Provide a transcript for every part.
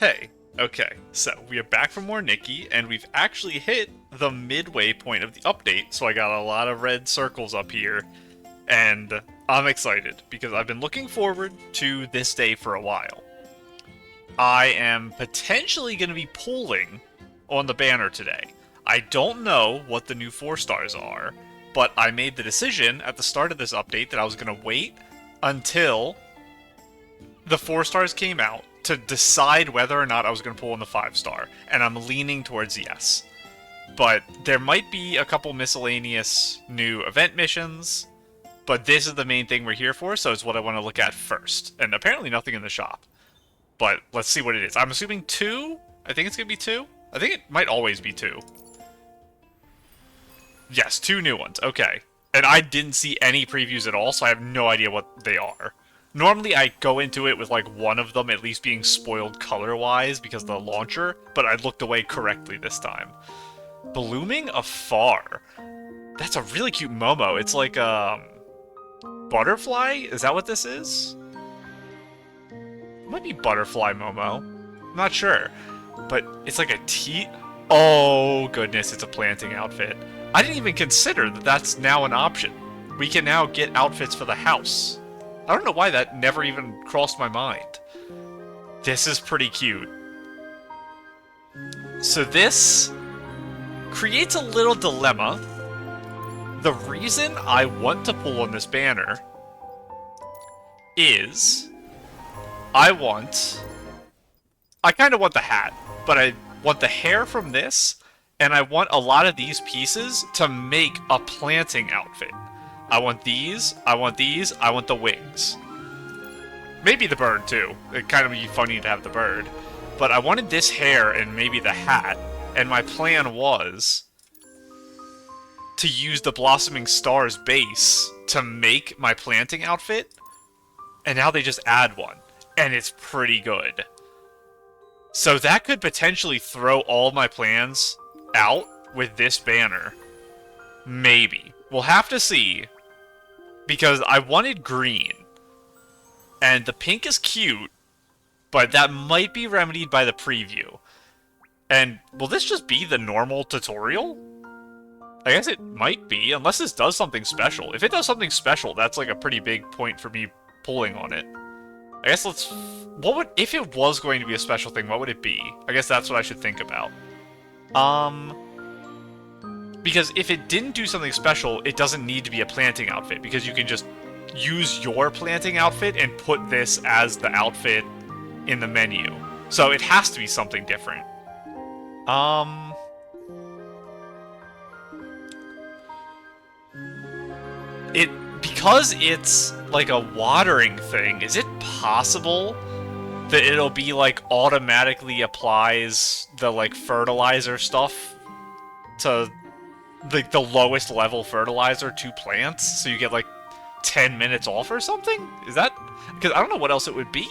Hey, okay, so we are back for more Nikki, and we've actually hit the midway point of the update, so I got a lot of red circles up here, and I'm excited, because I've been looking forward to this day for a while. I am potentially going to be pulling on the banner today. I don't know what the new 4-stars are, but I made the decision at the start of this update that I was going to wait until the 4-stars came out to decide whether or not I was going to pull in the 5-star, and I'm leaning towards yes. But there might be a couple miscellaneous new event missions, but this is the main thing we're here for, so it's what I want to look at first. And apparently nothing in the shop. But let's see what it is. I'm assuming 2? I think it's going to be 2? I think it might always be 2. Yes, 2 new ones. Okay. And I didn't see any previews at all, so I have no idea what they are. Normally I go into it with like one of them at least being spoiled color-wise because of the launcher, but I looked away correctly this time. Blooming Afar. That's a really cute Momo. It's like butterfly? Is that what this is? It might be butterfly Momo. I'm not sure. But it's like a tea. Oh goodness, it's a planting outfit. I didn't even consider that that's now an option. We can now get outfits for the house. I don't know why that never even crossed my mind. This is pretty cute. So this creates a little dilemma. The reason I want to pull on this banner is I kind of want the hat, but I want the hair from this, and I want a lot of these pieces to make a planting outfit. I want these, I want these, I want the wings. Maybe the bird, too. It'd kind of be funny to have the bird. But I wanted this hair and maybe the hat, and my plan was to use the Blossoming Stars base to make my planting outfit, and now they just add one, and it's pretty good. So that could potentially throw all my plans out with this banner. Maybe. We'll have to see. Because I wanted green. And the pink is cute, but that might be remedied by the preview. And will this just be the normal tutorial? I guess it might be, unless this does something special. If it does something special, that's like a pretty big point for me pulling on it. I guess let's... What would... If it was going to be a special thing, what would it be? I guess that's what I should think about. Because if it didn't do something special, it doesn't need to be a planting outfit, because you can just use your planting outfit and put this as the outfit in the menu. So it has to be something different. Because it's like a watering thing, is it possible that it'll be like automatically applies the like fertilizer stuff to the lowest level fertilizer to plants, so you get like 10 minutes off or something? Is that... Because I don't know what else it would be.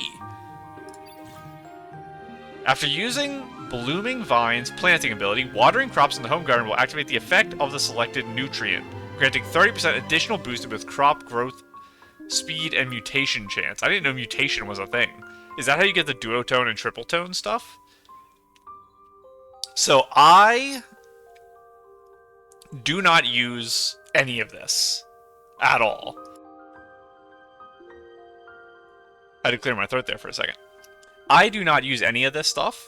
After using Blooming Vines planting ability, watering crops in the home garden will activate the effect of the selected nutrient, granting 30% additional boost with crop growth, speed, and mutation chance. I didn't know mutation was a thing. Is that how you get the duotone and triple tone stuff? So I do not use any of this at all. I had to clear my throat there for a second. I do not use any of this stuff,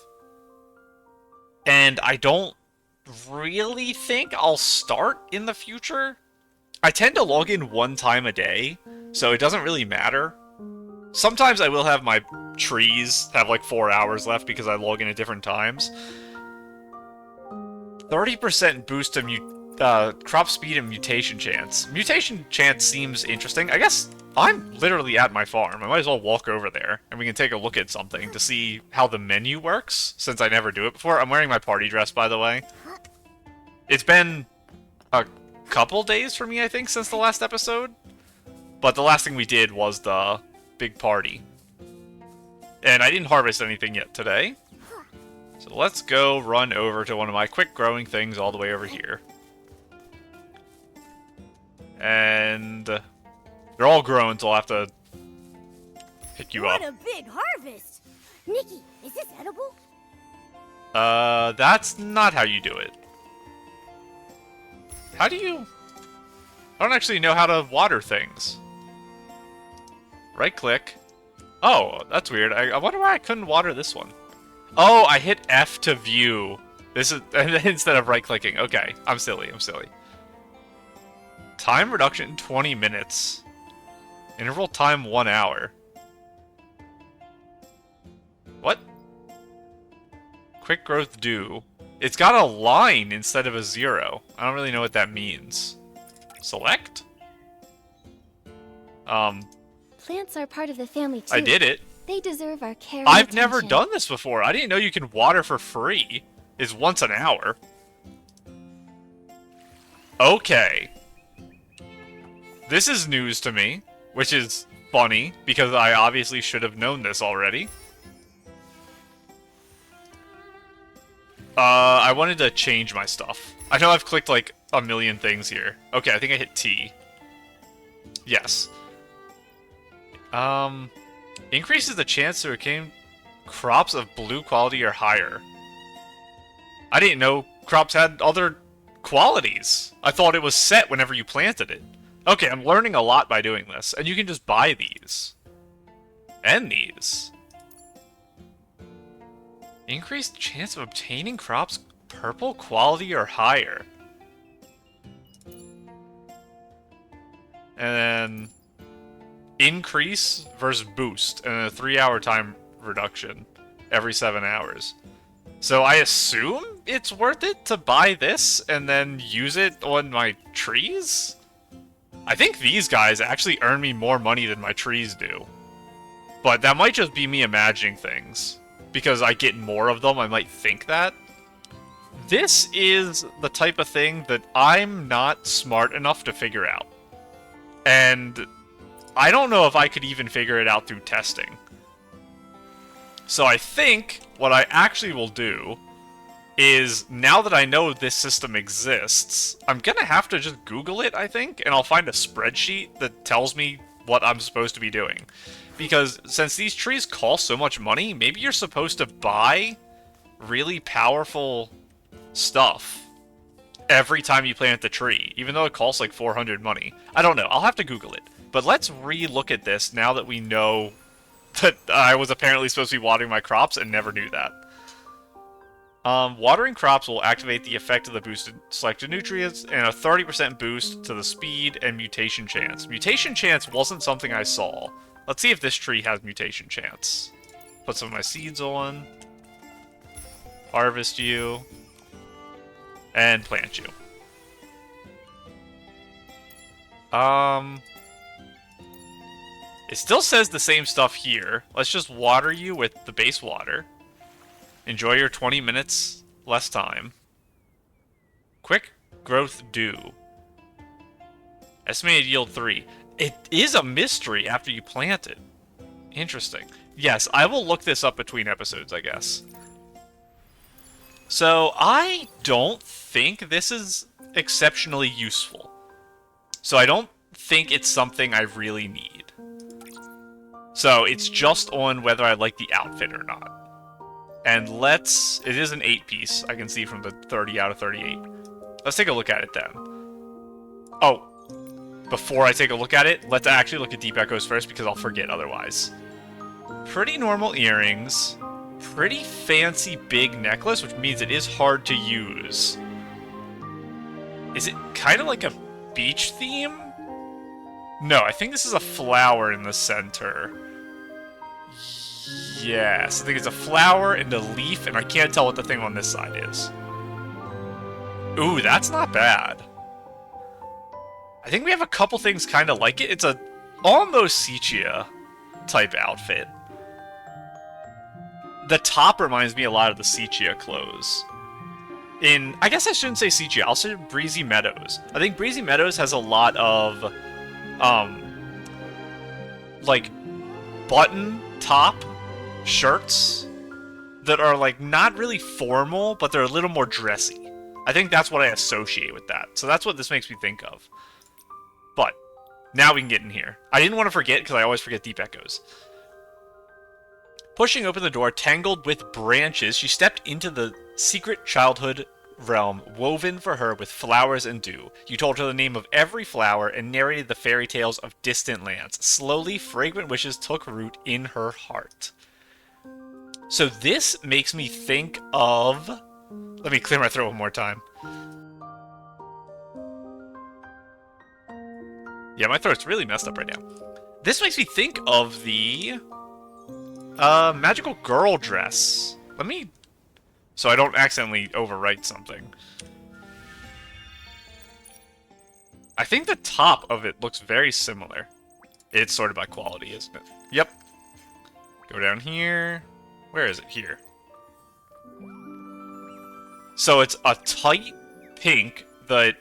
and I don't really think I'll start in the future. I tend to log in one time a day, so it doesn't really matter. Sometimes I will have my trees have like 4 hours left because I log in at different times. 30% boost to crop speed and mutation chance. Mutation chance seems interesting. I guess I'm literally at my farm. I might as well walk over there, and we can take a look at something to see how the menu works, since I never do it before. I'm wearing my party dress, by the way. It's been a couple days for me, I think, since the last episode. But the last thing we did was the big party. And I didn't harvest anything yet today. So let's go run over to one of my quick growing things all the way over here. And they're all grown, so I'll have to pick you up. What a big harvest! Nikki, is this edible? That's not how you do it. How do you... I don't actually know how to water things. Right click. Oh, that's weird. I wonder why I couldn't water this one. Oh, I hit F to view. This is instead of right clicking. Okay, I'm silly. Time reduction 20 minutes. Interval time 1 hour. What? Quick growth due. It's got a line instead of a 0. I don't really know what that means. Select? Plants are part of the family too. I did it. They deserve our care and I've attention. never done this before. I didn't know you can water for free. Is once an hour. Okay. This is news to me, which is funny, because I obviously should have known this already. I wanted to change my stuff. I know I've clicked like a million things here. Okay, I think I hit T. Yes. Increases the chance to obtain crops of blue quality or higher. I didn't know crops had other qualities. I thought it was set whenever you planted it. Okay, I'm learning a lot by doing this. And you can just buy these. And these. Increased chance of obtaining crops purple quality or higher. And then increase versus boost, and a 3-hour time reduction every 7 hours. So I assume it's worth it to buy this and then use it on my trees? I think these guys actually earn me more money than my trees do. But that might just be me imagining things. Because I get more of them, I might think that. This is the type of thing that I'm not smart enough to figure out. And I don't know if I could even figure it out through testing. So I think what I actually will do is, now that I know this system exists, I'm gonna have to just Google it, I think, and I'll find a spreadsheet that tells me what I'm supposed to be doing. Because since these trees cost so much money, maybe you're supposed to buy really powerful stuff every time you plant the tree, even though it costs like 400 money. I don't know. I'll have to Google it. But let's re-look at this now that we know that I was apparently supposed to be watering my crops and never knew that. Watering crops will activate the effect of the boosted selected nutrients and a 30% boost to the speed and mutation chance. Mutation chance wasn't something I saw. Let's see if this tree has mutation chance. Put some of my seeds on. Harvest you. And plant you. It still says the same stuff here. Let's just water you with the base water. Enjoy your 20 minutes less time. Quick growth due. Estimated yield 3. It is a mystery after you plant it. Interesting. Yes, I will look this up between episodes, I guess. So, I don't think this is exceptionally useful. So I don't think it's something I really need. So, it's just on whether I like the outfit or not. And let's... It is an 8-piece, I can see from the 30 out of 38. Let's take a look at it then. Oh, before I take a look at it, let's actually look at Deep Echoes first, because I'll forget otherwise. Pretty normal earrings. Pretty fancy big necklace, which means it is hard to use. Is it kind of like a beach theme? No, I think this is a flower in the center. Yes, I think it's a flower and a leaf, and I can't tell what the thing on this side is. Ooh, that's not bad. I think we have a couple things kind of like it. It's a almost sepia type outfit. The top reminds me a lot of the sepia clothes. I guess I shouldn't say sepia, I'll say Breezy Meadows. I think Breezy Meadows has a lot of, like, button top shirts that are, like, not really formal, but they're a little more dressy. I think that's what I associate with that. So that's what this makes me think of. But, now we can get in here. I didn't want to forget, because I always forget Deep Echoes. Pushing open the door, tangled with branches, she stepped into the secret childhood realm woven for her with flowers and dew. You told her the name of every flower and narrated the fairy tales of distant lands. Slowly, fragrant wishes took root in her heart. So this makes me think of... Let me clear my throat one more time. Yeah, my throat's really messed up right now. This makes me think of the magical girl dress. Let me... So I don't accidentally overwrite something. I think the top of it looks very similar. It's sorted by quality, isn't it? Yep. Go down here. Where is it? Here. So it's a tight pink that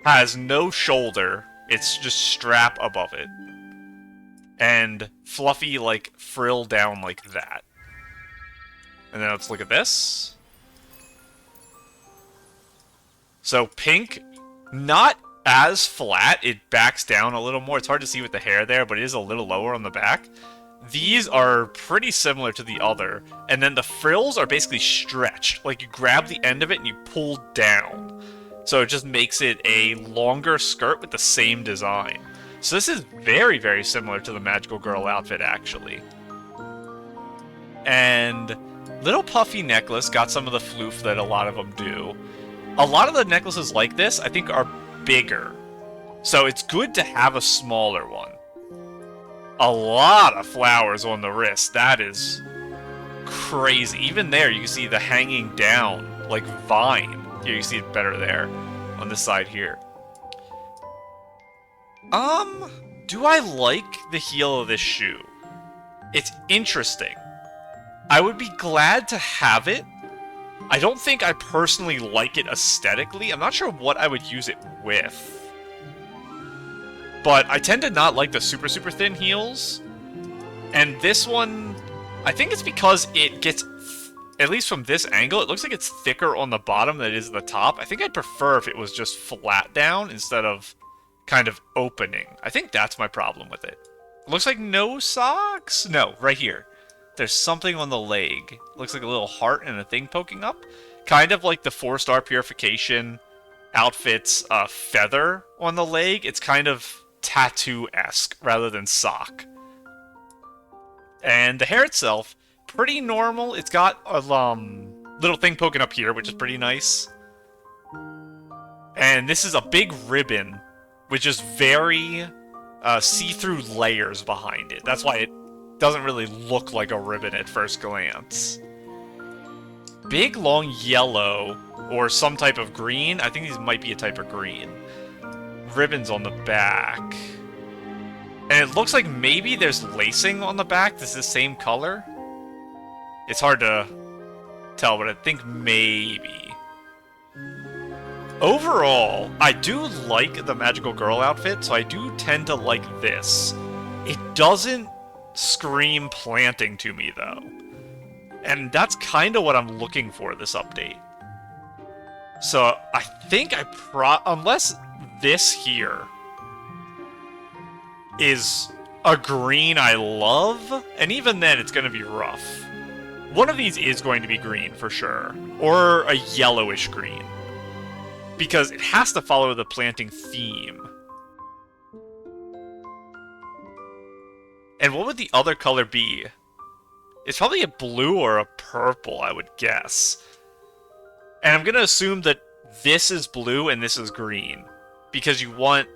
has no shoulder. It's just strap above it. And fluffy, like, frill down like that. And then let's look at this. So pink, not as flat. It backs down a little more. It's hard to see with the hair there, but it is a little lower on the back. These are pretty similar to the other. And then the frills are basically stretched. Like, you grab the end of it and you pull down. So it just makes it a longer skirt with the same design. So this is very, very similar to the Magical Girl outfit, actually. And little puffy necklace, got some of the floof that a lot of them do. A lot of the necklaces like this, I think, are bigger. So it's good to have a smaller one. A lot of flowers on the wrist. That is crazy. Even there, you can see the hanging down, like vine. Here, you see it better there, on this side here. Do I like the heel of this shoe? It's interesting. I would be glad to have it. I don't think I personally like it aesthetically. I'm not sure what I would use it with. But I tend to not like the super, super thin heels. And this one, I think it's because it gets, at least from this angle, it looks like it's thicker on the bottom than it is the top. I think I'd prefer if it was just flat down instead of kind of opening. I think that's my problem with it. Looks like no socks? No, right here. There's something on the leg. Looks like a little heart and a thing poking up. Kind of like the 4-star purification outfit's feather on the leg. It's kind of tattoo-esque rather than sock. And the hair itself, pretty normal. It's got a little thing poking up here, which is pretty nice. And this is a big ribbon, which is very see-through layers behind it. That's why it doesn't really look like a ribbon at first glance. Big, long yellow, or some type of green. I think these might be a type of green. Ribbons on the back. And it looks like maybe there's lacing on the back that's the same color. It's hard to tell, but I think maybe. Overall, I do like the Magical Girl outfit, so I do tend to like this. It doesn't scream planting to me, though. And that's kind of what I'm looking for this update. So I think unless this here is a green I love, and even then it's going to be rough. One of these is going to be green for sure, or a yellowish green, because it has to follow the planting theme. And what would the other color be? It's probably a blue or a purple, I would guess. And I'm going to assume that this is blue and this is green, because you want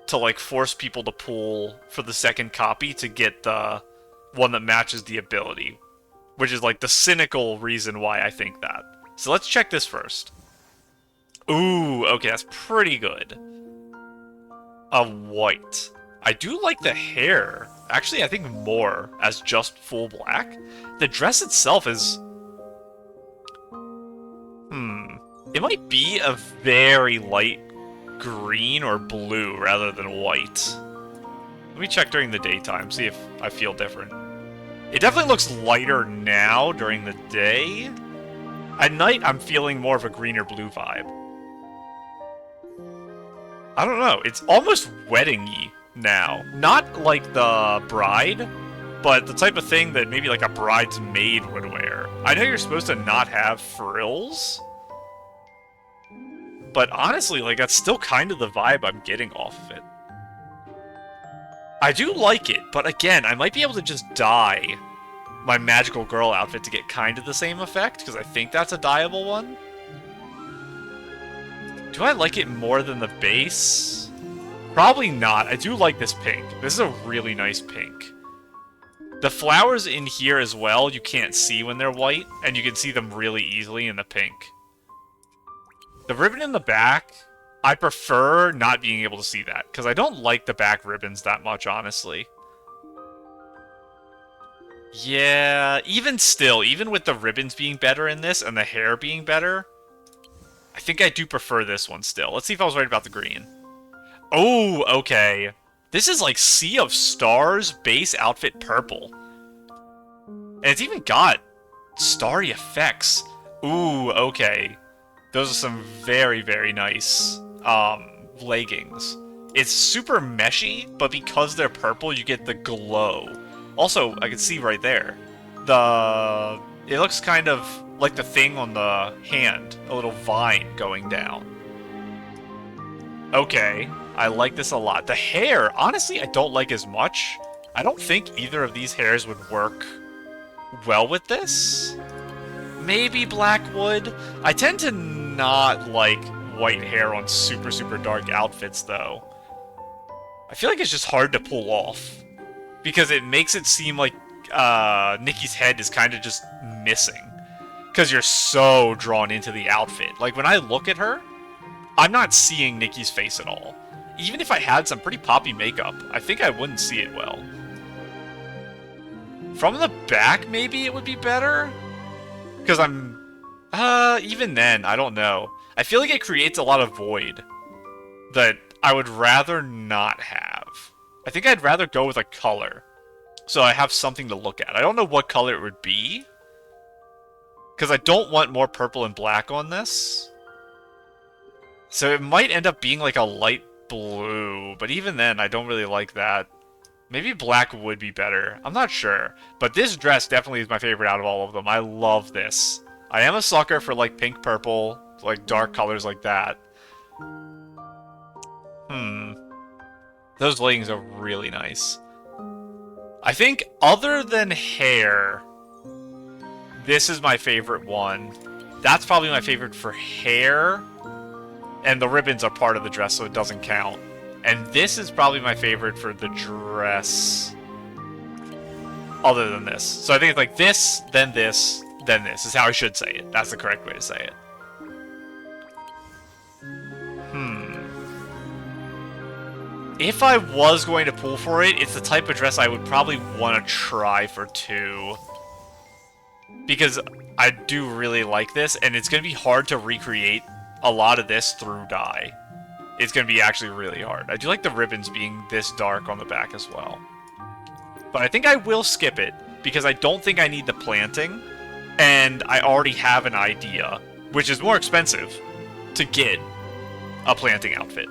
to, like, force people to pull for the second copy to get the one that matches the ability, which is, like, the cynical reason why I think that. So let's check this first. Ooh, okay, that's pretty good. A white. I do like the hair. Actually, I think more as just full black. The dress itself is... It might be a very light green or blue rather than white. Let me check during the daytime, see if I feel different. It definitely looks lighter now during the day. At night, I'm feeling more of a green or blue vibe. I don't know, it's almost wedding-y now. Not like the bride, but the type of thing that maybe like a bridesmaid would wear. I know you're supposed to not have frills, but honestly, like, that's still kind of the vibe I'm getting off of it. I do like it, but again, I might be able to just dye my magical girl outfit to get kind of the same effect, because I think that's a dyeable one. Do I like it more than the base? Probably not. I do like this pink. This is a really nice pink. The flowers in here as well, you can't see when they're white, and you can see them really easily in the pink. The ribbon in the back, I prefer not being able to see that, because I don't like the back ribbons that much, honestly. Yeah, even still, even with the ribbons being better in this, and the hair being better, I think I do prefer this one still. Let's see if I was right about the green. Oh, okay. This is like Sea of Stars base outfit purple. And it's even got starry effects. Ooh, okay. Those are some very, very nice leggings. It's super meshy, but because they're purple, you get the glow. Also, I can see right there. It looks kind of like the thing on the hand. A little vine going down. Okay. I like this a lot. The hair, honestly, I don't like as much. I don't think either of these hairs would work well with this. Maybe black would. I tend to not like white hair on super, super dark outfits, though. I feel like it's just hard to pull off. Because it makes it seem like Nikki's head is kind of just missing. Because you're so drawn into the outfit. Like, when I look at her, I'm not seeing Nikki's face at all. Even if I had some pretty poppy makeup, I think I wouldn't see it well. From the back, maybe it would be better? Because I'm... even then, I don't know. I feel like it creates a lot of void that I would rather not have. I think I'd rather go with a color, so I have something to look at. I don't know what color it would be, because I don't want more purple and black on this. So it might end up being like a light blue, but even then, I don't really like that. Maybe black would be better. I'm not sure. But this dress definitely is my favorite out of all of them. I love this. I am a sucker for like pink, purple, like dark colors like that. Those leggings are really nice. I think other than hair, this is my favorite one. That's probably my favorite for hair. And the ribbons are part of the dress, so it doesn't count. And this is probably my favorite for the dress. Other than this. So I think it's like this, then this, then this. Is how I should say it. That's the correct way to say it. If I was going to pull for it, it's the type of dress I would probably want to try for 2. Because I do really like this, and it's going to be hard to recreate a lot of this through dye. It's going to be actually really hard. I do like the ribbons being this dark on the back as well. But I think I will skip it, because I don't think I need the planting, and I already have an idea, which is more expensive, to get a planting outfit.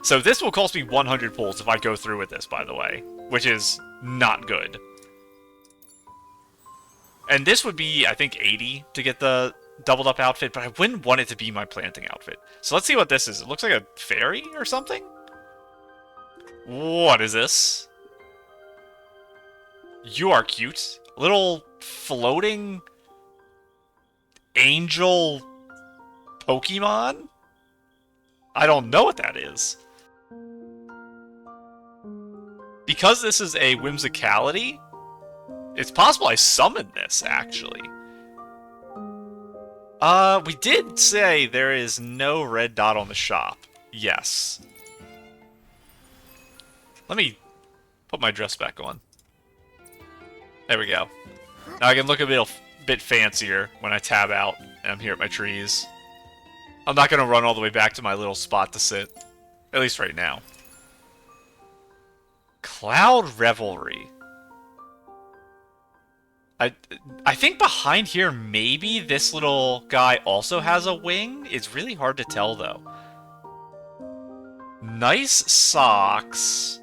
So this will cost me 100 pulls if I go through with this, by the way, which is not good. And this would be, I think, 80 to get the doubled up outfit, but I wouldn't want it to be my planting outfit. So let's see what this is. It looks like a fairy or something? What is this? You are cute. Little floating angel Pokemon? I don't know what that is. Because this is a whimsicality, it's possible I summoned this, actually. We did say there is no red dot on the shop. Yes. Let me put my dress back on. There we go. Now I can look a bit fancier when I tab out and I'm here at my trees. I'm not going to run all the way back to my little spot to sit. At least right now. Cloud Revelry. I think behind here, maybe this little guy also has a wing. It's really hard to tell, though. Nice socks.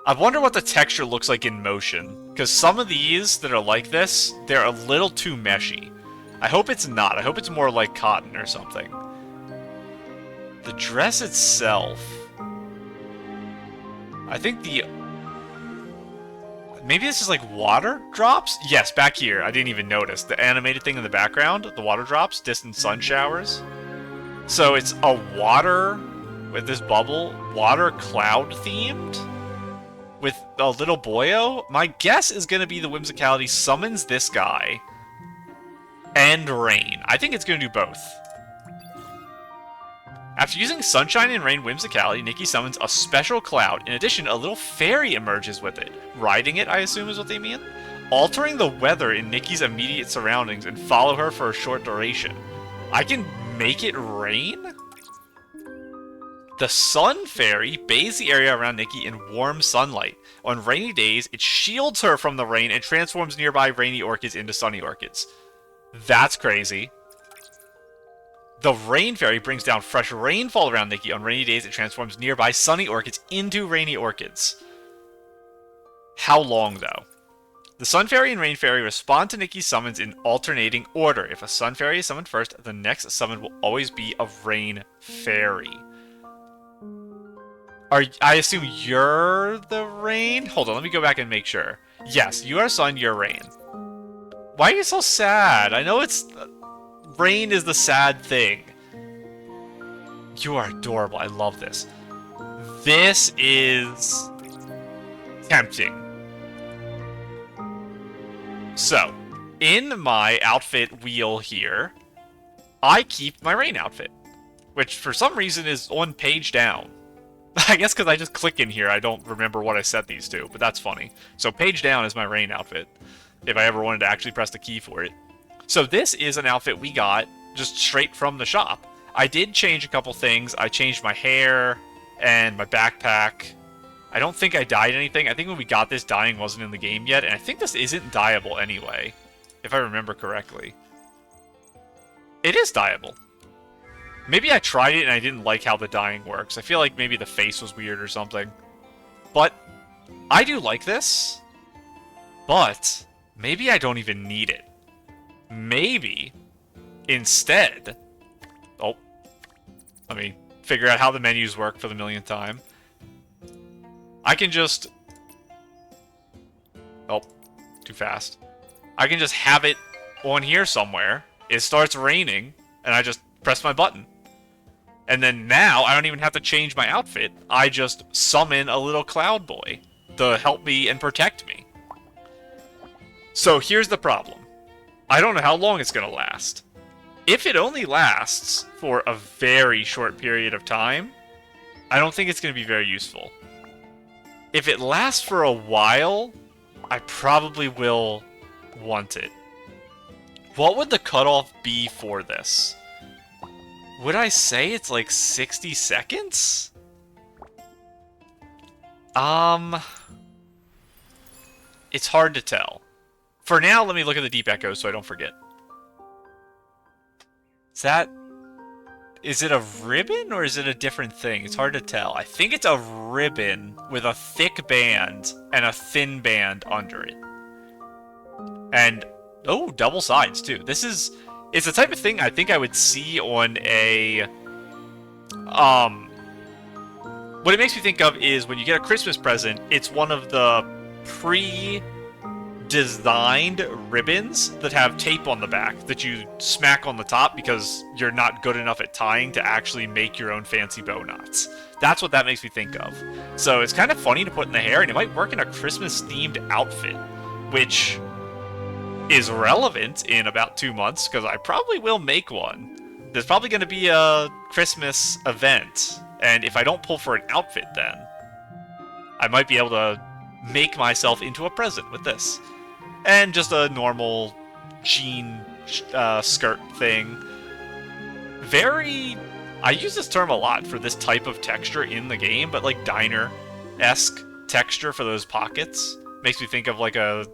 I wonder what the texture looks like in motion. Because some of these that are like this, they're a little too meshy. I hope it's not. I hope it's more like cotton or something. The dress itself... I think the... Maybe this is like water drops? Yes, back here. I didn't even notice. The animated thing in the background, the water drops, distant sun showers. So it's a water, with this bubble, water cloud themed? With a little boyo? My guess is going to be the whimsicality summons this guy. And rain. I think it's going to do both. After using Sunshine and Rain Whimsicality, Nikki summons a special cloud. In addition, a little fairy emerges with it. Riding it, I assume is what they mean? Altering the weather in Nikki's immediate surroundings and follow her for a short duration. I can make it rain? The Sun Fairy bathes the area around Nikki in warm sunlight. On rainy days, it shields her from the rain and transforms nearby rainy orchids into sunny orchids. That's crazy. The Rain Fairy brings down fresh rainfall around Nikki. On rainy days, it transforms nearby sunny orchids into rainy orchids. How long, though? The Sun Fairy and Rain Fairy respond to Nikki's summons in alternating order. If a Sun Fairy is summoned first, the next summon will always be a Rain Fairy. I assume you're the Rain? Hold on, let me go back and make sure. Yes, you are Sun, you're Rain. Why are you so sad? I know it's... Rain is the sad thing. You are adorable. I love this. This is tempting. So, in my outfit wheel here, I keep my Rain outfit, which for some reason is on page down. I guess because I just click in here, I don't remember what I set these to, but that's funny. So page down is my Rain outfit, if I ever wanted to actually press the key for it. So this is an outfit we got just straight from the shop. I did change a couple things. I changed my hair and my backpack. I don't think I dyed anything. I think when we got this, dyeing wasn't in the game yet, and I think this isn't dyeable anyway, if I remember correctly. It is dyeable. Maybe I tried it and I didn't like how the dyeing works. I feel like maybe the face was weird or something. But I do like this, but maybe I don't even need it. Maybe, instead... Oh, let me figure out how the menus work for the millionth time. I can just... Oh, too fast. I can just have it on here somewhere. It starts raining, and I just press my button. And then now, I don't even have to change my outfit. I just summon a little cloud boy to help me and protect me. So here's the problem. I don't know how long it's going to last. If it only lasts for a very short period of time, I don't think it's going to be very useful. If it lasts for a while, I probably will want it. What would the cutoff be for this? Would I say it's like 60 seconds? It's hard to tell. For now, let me look at the deep echoes so I don't forget. Is it a ribbon or is it a different thing? It's hard to tell. I think it's a ribbon with a thick band and a thin band under it. And, oh, double sides too. It's the type of thing I think I would see on a, what it makes me think of is when you get a Christmas present, it's one of the pre-designed ribbons that have tape on the back that you smack on the top because you're not good enough at tying to actually make your own fancy bow knots. That's what that makes me think of. So it's kind of funny to put in the hair, and it might work in a Christmas-themed outfit, which is relevant in about 2 months, because I probably will make one. There's probably going to be a Christmas event, and if I don't pull for an outfit then, I might be able to make myself into a present with this. And just a normal jean skirt thing. I use this term a lot for this type of texture in the game, but like diner-esque texture for those pockets. Makes me think of like a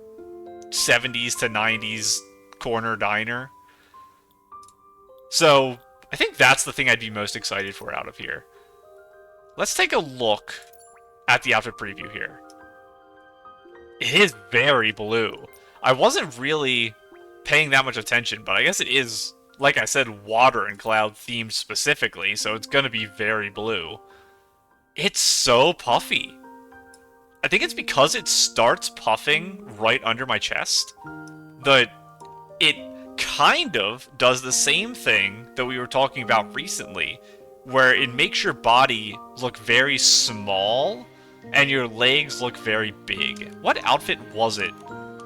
70s to 90s corner diner. So, I think that's the thing I'd be most excited for out of here. Let's take a look at the outfit preview here. It is very blue. I wasn't really paying that much attention, but I guess it is, like I said, water and cloud themed specifically, so it's gonna be very blue. It's so puffy. I think it's because it starts puffing right under my chest. It kind of does the same thing that we were talking about recently, where it makes your body look very small and your legs look very big. What outfit was it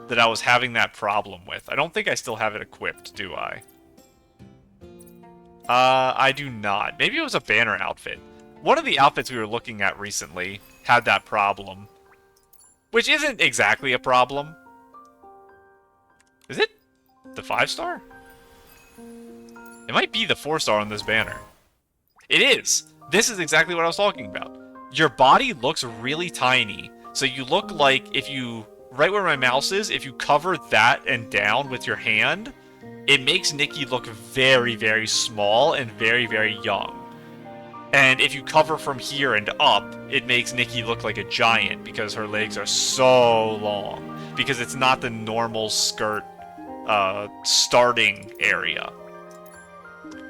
that I was having that problem with? I don't think I still have it equipped, do I? I do not. Maybe it was a banner outfit. One of the outfits we were looking at recently had that problem. Which isn't exactly a problem. Is it the 5-star? It might be the 4-star on this banner. It is! This is exactly what I was talking about. Your body looks really tiny, so you look like if you... Right where my mouse is, if you cover that and down with your hand, it makes Nikki look very, very small and very, very young. And if you cover from here and up, it makes Nikki look like a giant because her legs are so long. Because it's not the normal skirt starting area.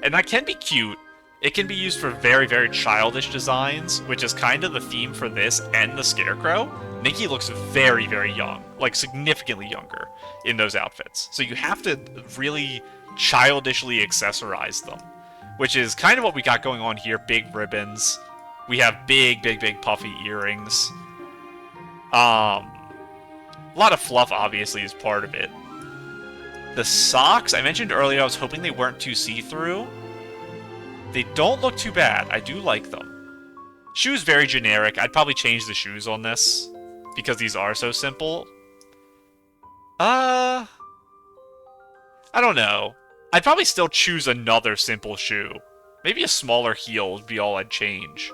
And that can be cute. It can be used for very, very childish designs, which is kind of the theme for this and the Scarecrow. Nikki looks very, very young, like significantly younger in those outfits. So you have to really childishly accessorize them, which is kind of what we got going on here. Big ribbons. We have big, big, big puffy earrings. A lot of fluff, obviously, is part of it. The socks, I mentioned earlier, I was hoping they weren't too see-through. They don't look too bad. I do like them. Shoes, very generic. I'd probably change the shoes on this, because these are so simple. I don't know. I'd probably still choose another simple shoe. Maybe a smaller heel would be all I'd change.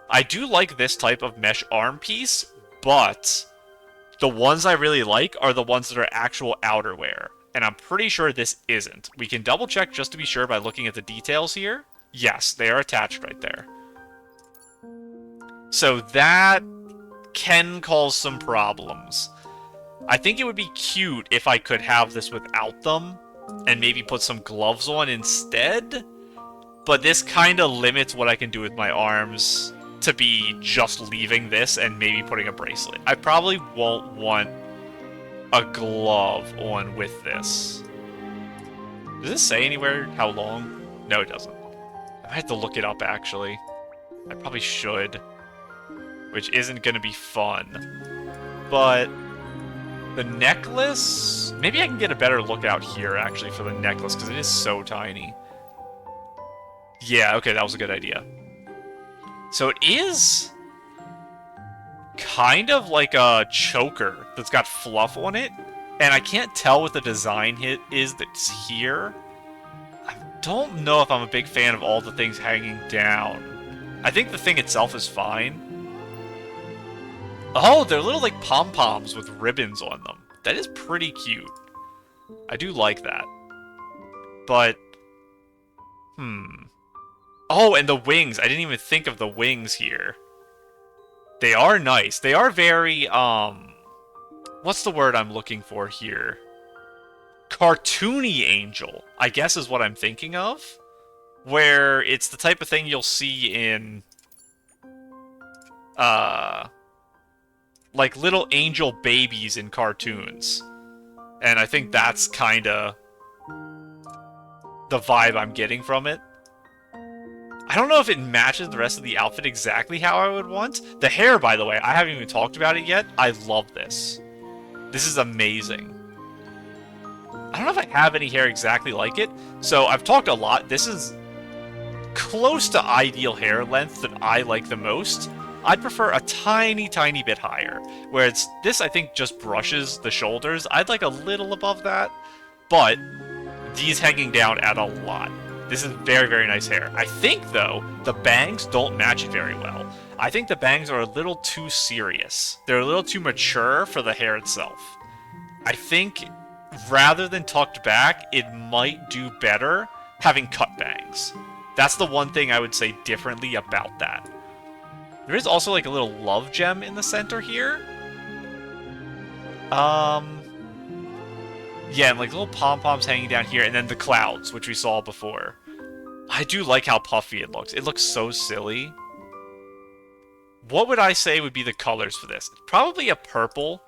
I do like this type of mesh arm piece, but the ones I really like are the ones that are actual outerwear. And I'm pretty sure this isn't. We can double check just to be sure by looking at the details here. Yes, they are attached right there. So that can cause some problems. I think it would be cute if I could have this without them, and maybe put some gloves on instead. But this kind of limits what I can do with my arms to be just leaving this and maybe putting a bracelet. I probably won't want a glove on with this. Does this say anywhere how long? No, it doesn't. I might have to look it up, actually. I probably should. Which isn't going to be fun. But the necklace... Maybe I can get a better look out here, actually, for the necklace, because it is so tiny. Yeah, okay, that was a good idea. So it is kind of like a choker that's got fluff on it, and I can't tell what the design hit is that's here. I don't know if I'm a big fan of all the things hanging down. I think the thing itself is fine. Oh, they're little like pom-poms with ribbons on them. That is pretty cute. I do like that. But, oh, and the wings. I didn't even think of the wings here. They are nice. They are very, what's the word I'm looking for here? Cartoony angel, I guess is what I'm thinking of. Where it's the type of thing you'll see in, like little angel babies in cartoons. And I think that's kinda the vibe I'm getting from it. I don't know if it matches the rest of the outfit exactly how I would want. The hair, by the way, I haven't even talked about it yet. I love this. This is amazing. I don't know if I have any hair exactly like it. So I've talked a lot. This is close to ideal hair length that I like the most. I'd prefer a tiny, tiny bit higher. Where it's this, I think, just brushes the shoulders. I'd like a little above that. But these hanging down add a lot. This is very, very nice hair. I think, though, the bangs don't match it very well. I think the bangs are a little too serious. They're a little too mature for the hair itself. I think, rather than tucked back, it might do better having cut bangs. That's the one thing I would say differently about that. There is also like a little love gem in the center here. Yeah, and like little pom-poms hanging down here, and then the clouds, which we saw before. I do like how puffy it looks. It looks so silly. What would I say would be the colors for this? Probably a purple.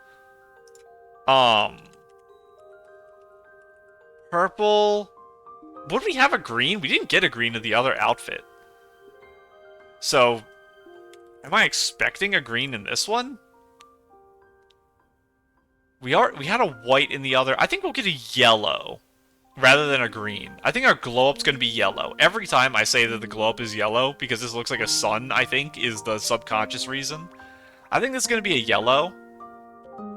Purple. Would we have a green? We didn't get a green in the other outfit. So, am I expecting a green in this one? We had a white in the other. I think we'll get a yellow rather than a green. I think our glow up's going to be yellow. Every time I say that the glow up is yellow, because this looks like a sun, I think, is the subconscious reason. I think this is going to be a yellow.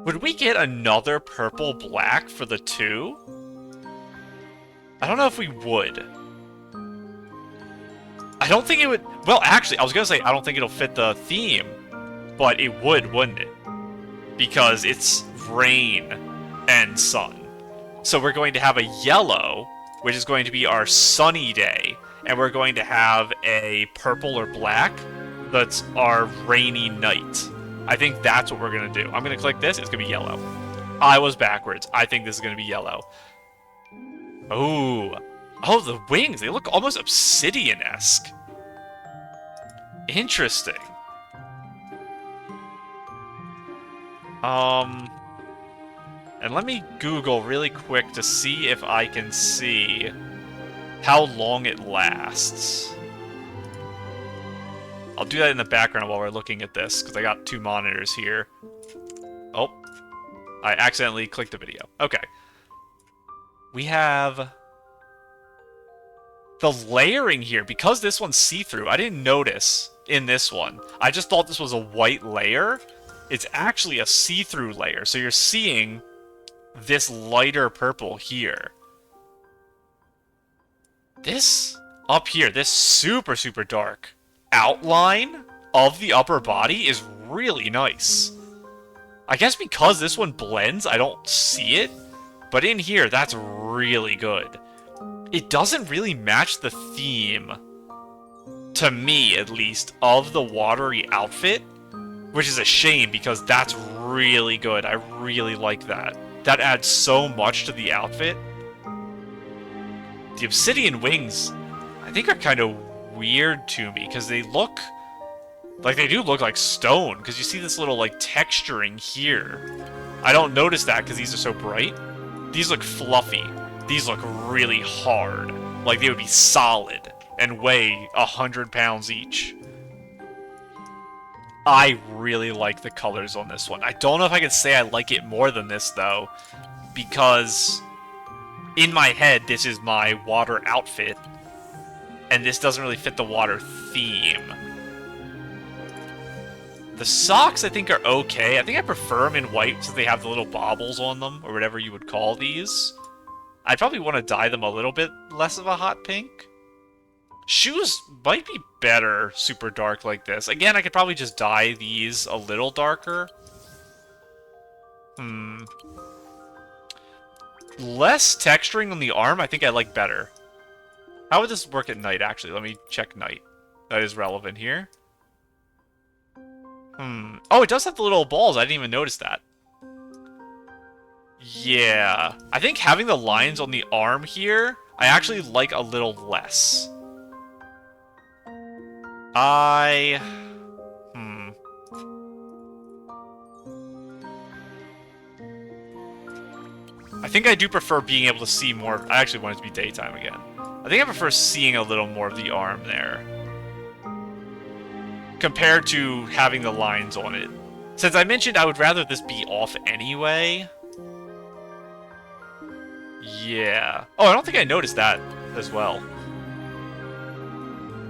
Would we get another purple black for the 2? I don't know if we would. I don't think it would... Well, actually, I was going to say I don't think it'll fit the theme. But it would, wouldn't it? Because it's rain and sun. So we're going to have a yellow, which is going to be our sunny day. And we're going to have a purple or black that's our rainy night. I think that's what we're going to do. I'm going to click this. It's going to be yellow. I was backwards. I think this is going to be yellow. Oh, the wings. They look almost obsidian-esque. Interesting. And let me Google really quick to see if I can see how long it lasts. I'll do that in the background while we're looking at this, because I got 2 monitors here. Oh, I accidentally clicked the video. Okay. We have the layering here. Because this one's see-through, I didn't notice in this one. I just thought this was a white layer. It's actually a see-through layer. So you're seeing this lighter purple here. This up here, this super, super dark outline of the upper body is really nice. I guess because this one blends, I don't see it. But in here, that's really good. It doesn't really match the theme, to me at least, of the watery outfit, which is a shame because that's really good. I really like that. That adds so much to the outfit. The obsidian wings, I think, are kind of weird to me because they look like they do look like stone, because you see this little like texturing here. I don't notice that because these are so bright. These look fluffy. These look really hard. Like they would be solid and weigh 100 pounds each. I really like the colors on this one. I don't know if I can say I like it more than this, though, because in my head, this is my water outfit, and this doesn't really fit the water theme. The socks, I think, are okay. I think I prefer them in white since they have the little baubles on them, or whatever you would call these. I'd probably want to dye them a little bit less of a hot pink. Shoes might be better super dark like this. Again, I could probably just dye these a little darker. Less texturing on the arm, I think I like better. How would this work at night, actually? Let me check night. That is relevant here. Oh, it does have the little balls. I didn't even notice that. Yeah. I think having the lines on the arm here, I actually like a little less. I think I do prefer being able to see more. I actually want it to be daytime again. I think I prefer seeing a little more of the arm there, compared to having the lines on it. Since I mentioned I would rather this be off anyway. Yeah. Oh, I don't think I noticed that as well.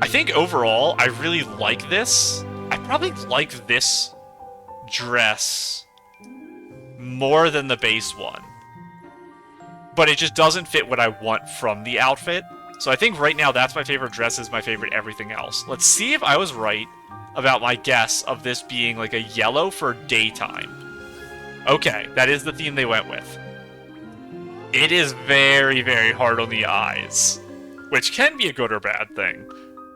I think overall, I really like this. I probably like this dress more than the base one. But it just doesn't fit what I want from the outfit. So I think right now that's my favorite dress, is my favorite everything else. Let's see if I was right about my guess of this being like a yellow for daytime. Okay, that is the theme they went with. It is very, very hard on the eyes, which can be a good or bad thing.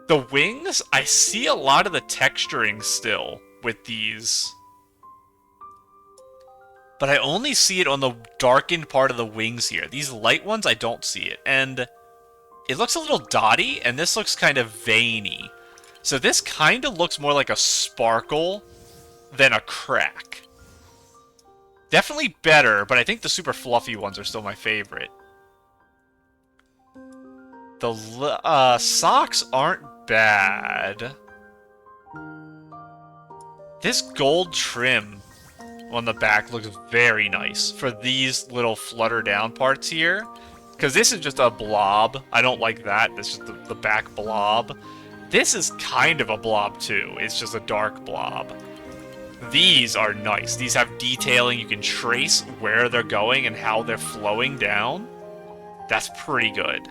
The wings, I see a lot of the texturing still with these. but I only see it on the darkened part of the wings here. These light ones, I don't see it. And it looks a little dotty, and this looks kind of veiny. So this kind of looks more like a sparkle than a crack. Definitely better, but I think the super fluffy ones are still my favorite. The socks aren't bad. This gold trim on the back looks very nice for these little flutter down parts here. Because this is just a blob. I don't like that. This is the back blob. This is kind of a blob too. It's just a dark blob. These are nice. These have detailing. You can trace where they're going and how they're flowing down. That's pretty good.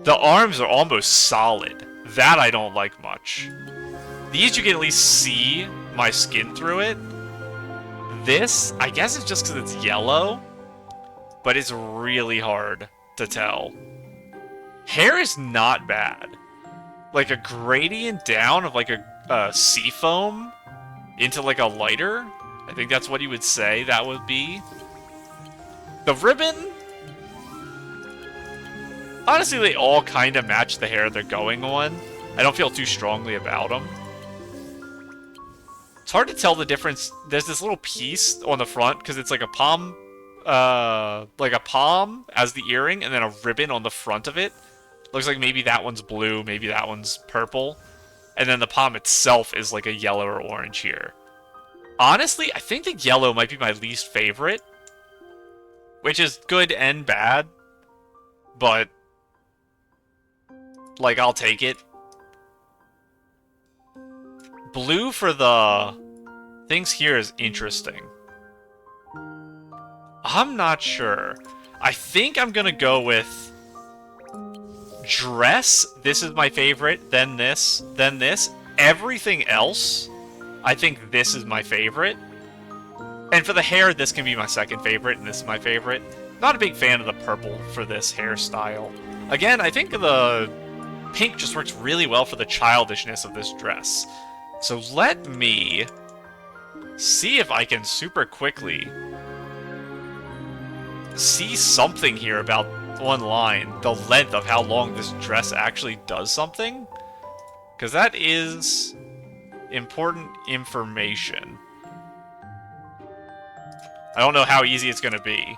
The arms are almost solid. That I don't like much. These you can at least see my skin through it. This, I guess it's just because it's yellow, but it's really hard to tell. Hair is not bad. Like a gradient down of like a seafoam into like a lighter. I think that's what you would say that would be. The ribbon, honestly, they all kind of match the hair they're going on. I don't feel too strongly about them. It's hard to tell the difference. There's this little piece on the front because it's like a palm as the earring, and then a ribbon on the front of it. Looks like maybe that one's blue, maybe that one's purple. And then the palm itself is like a yellow or orange here. Honestly, I think the yellow might be my least favorite. Which is good and bad. But, like, I'll take it. Blue for the things here is interesting. I'm not sure. I think I'm gonna go with dress. This is my favorite. Then this. Then this. Everything else, I think this is my favorite. And for the hair, this can be my second favorite, and this is my favorite. Not a big fan of the purple for this hairstyle. Again, I think the pink just works really well for the childishness of this dress. So let me see if I can super quickly see something here about online, the length of how long this dress actually does something. Because that is important information. I don't know how easy it's going to be.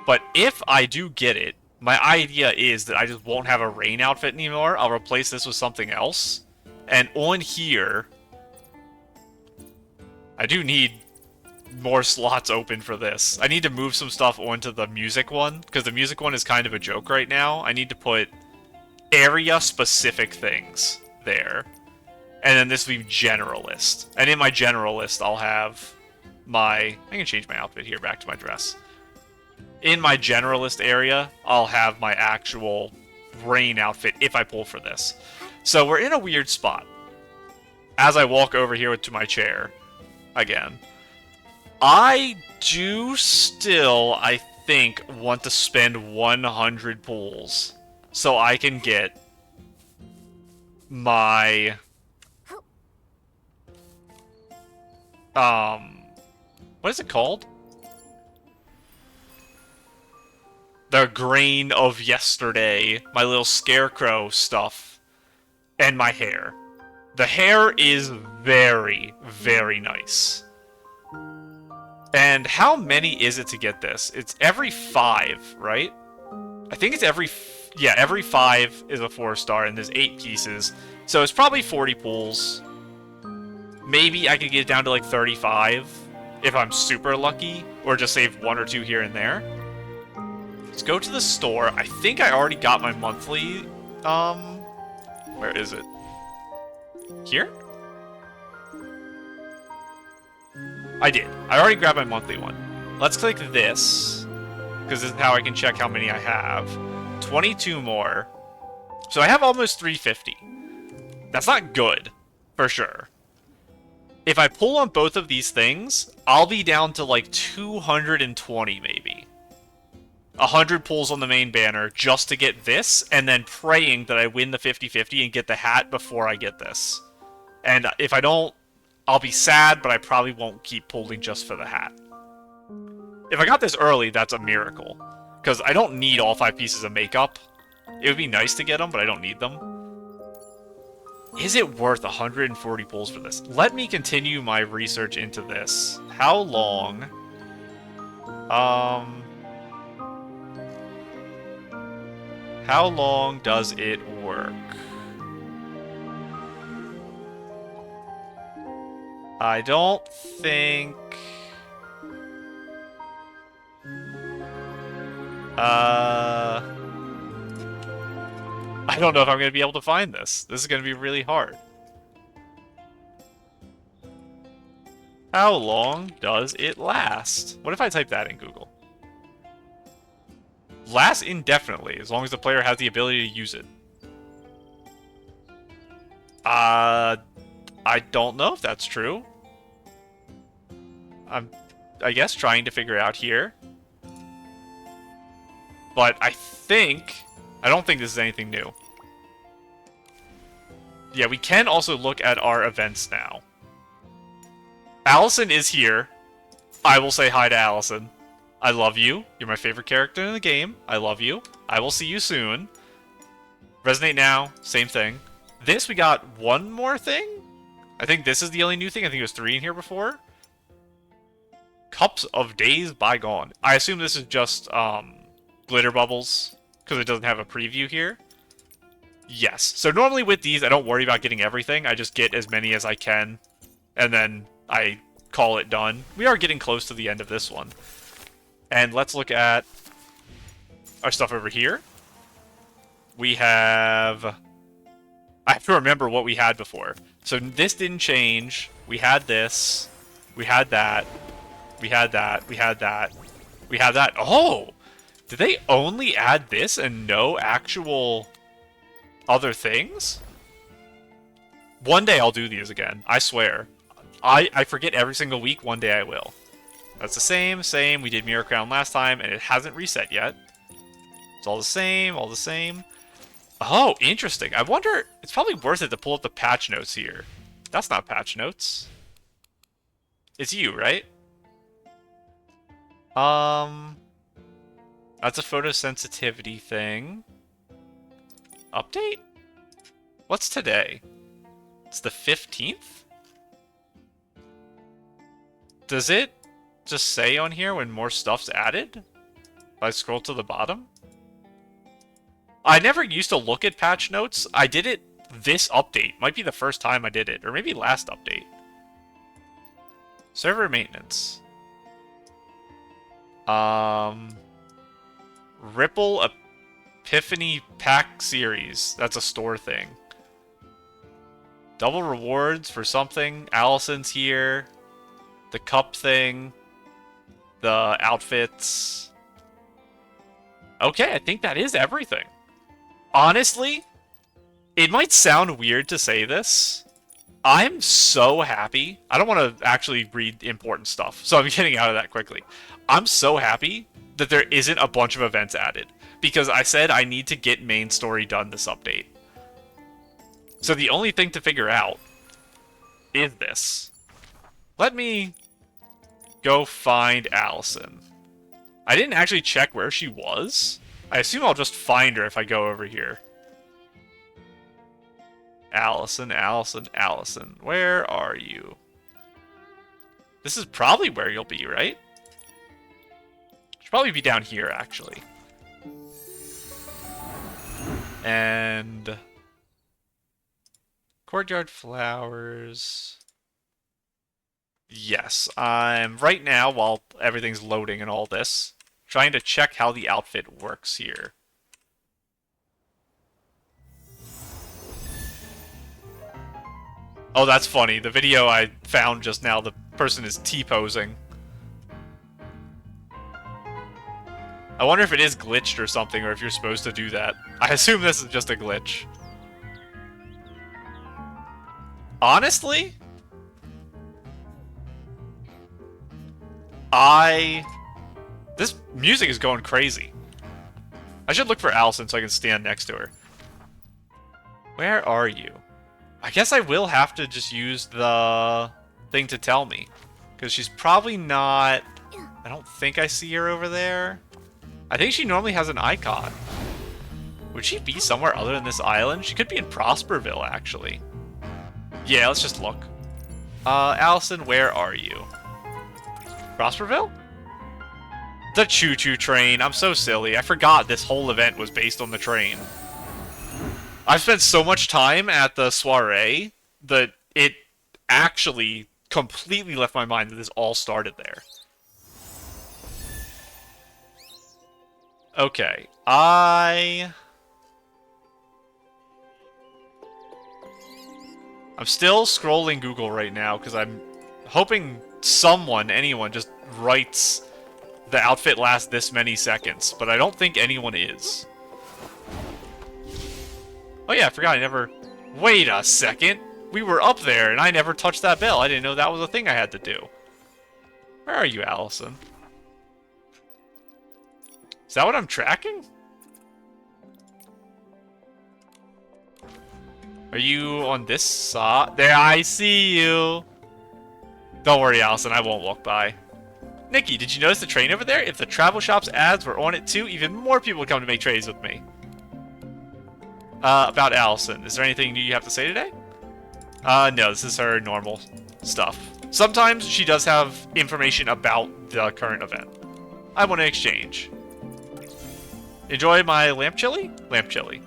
But if I do get it, my idea is that I just won't have a rain outfit anymore. I'll replace this with something else. And on here, I do need more slots open for this. I need to move some stuff onto the music one, because the music one is kind of a joke right now. I need to put area-specific things there. And then this will be generalist. And in my generalist, I'll have my... I can change my outfit here back to my dress. In my generalist area, I'll have my actual rain outfit if I pull for this. So we're in a weird spot. As I walk over here to my chair, again, I do still, I think, want to spend 100 pulls so I can get my what is it called? The grain of yesterday, my little scarecrow stuff, and my hair. The hair is very, very nice. And how many is it to get this? It's every 5, right? I think it's every 5 is a 4-star, and there's 8 pieces. So it's probably 40 pulls. Maybe I could get it down to like 35 if I'm super lucky, or just save 1 or 2 here and there. Let's go to the store. I think I already got my monthly, where is it? Here? I did. I already grabbed my monthly one. Let's click this, because this is how I can check how many I have. 22 more. So I have almost 350. That's not good, for sure. If I pull on both of these things, I'll be down to like 220 maybe. 100 pulls on the main banner just to get this, and then praying that I win the 50-50 and get the hat before I get this. And if I don't I'll be sad, but I probably won't keep pulling just for the hat. If I got this early, that's a miracle. Because I don't need all 5 pieces of makeup. It would be nice to get them, but I don't need them. Is it worth 140 pulls for this? Let me continue my research into this. How long? How long does it work? I don't think... I don't know if I'm going to be able to find this. This is going to be really hard. How long does it last? What if I type that in Google? Lasts indefinitely, as long as the player has the ability to use it. I don't know if that's true. I'm, I guess, trying to figure out here. But I don't think this is anything new. Yeah, we can also look at our events now. Allison is here. I will say hi to Allison. I love you. You're my favorite character in the game. I love you. I will see you soon. Resonate now. Same thing. This, we got one more thing? I think this is the only new thing. I think there was 3 in here before. Cups of Days Bygone. I assume this is just, glitter bubbles, because it doesn't have a preview here. Yes. So normally with these, I don't worry about getting everything. I just get as many as I can, and then I call it done. We are getting close to the end of this one. And let's look at our stuff over here. We have... I have to remember what we had before. So this didn't change. We had this. We had that. We had that. We had that. We had that. Oh! Did they only add this and no actual other things? One day I'll do these again. I swear. I forget every single week. One day I will. That's the same. We did Mirror Crown last time, and it hasn't reset yet. It's all the same, all the same. Oh, interesting. I wonder... It's probably worth it to pull up the patch notes here. That's not patch notes. It's you, right? That's a photosensitivity thing. Update? What's today? It's the 15th? Does it just say on here when more stuff's added? If I scroll to the bottom? I never used to look at patch notes. I did it this update. Might be the first time I did it. Or maybe last update. Server maintenance. Ripple Epiphany Pack Series. That's a store thing. Double rewards for something. Allison's here. The cup thing. The outfits. Okay, I think that is everything. Honestly, it might sound weird to say this. I'm so happy. I don't want to actually read important stuff, so I'm getting out of that quickly. I'm so happy that there isn't a bunch of events added, because I said I need to get main story done this update. So the only thing to figure out is this. Let me go find Allison. I didn't actually check where she was. I assume I'll just find her if I go over here. Allison, Allison, Allison. Where are you? This is probably where you'll be, right? Should probably be down here, actually. And... Courtyard Flowers... Yes, I'm right now, while everything's loading and all this, trying to check how the outfit works here. Oh, that's funny. The video I found just now, the person is T-posing. I wonder if it is glitched or something, or if you're supposed to do that. I assume this is just a glitch. Honestly? This music is going crazy. I should look for Allison so I can stand next to her. Where are you? I guess I will have to just use the thing to tell me. Because she's probably not... I don't think I see her over there. I think she normally has an icon. Would she be somewhere other than this island? She could be in Prosperville, actually. Yeah, let's just look. Allison, where are you? Prosperville? The choo-choo train. I'm so silly. I forgot this whole event was based on the train. I've spent so much time at the soiree that it actually completely left my mind that this all started there. Okay, I'm still scrolling Google right now because I'm hoping anyone just writes the outfit lasts this many seconds, but I don't think anyone is. Oh yeah, I forgot I never... Wait a second! We were up there and I never touched that bell. I didn't know that was a thing I had to do. Where are you, Allison? Is that what I'm tracking? Are you on this side? There, I see you! Don't worry, Allison, I won't walk by. Nikki, did you notice the train over there? If the travel shop's ads were on it too, even more people would come to make trades with me. About Allison, is there anything new you have to say today? No, this is her normal stuff. Sometimes she does have information about the current event. I want to exchange. Enjoy my lamp chili? Lamp chili.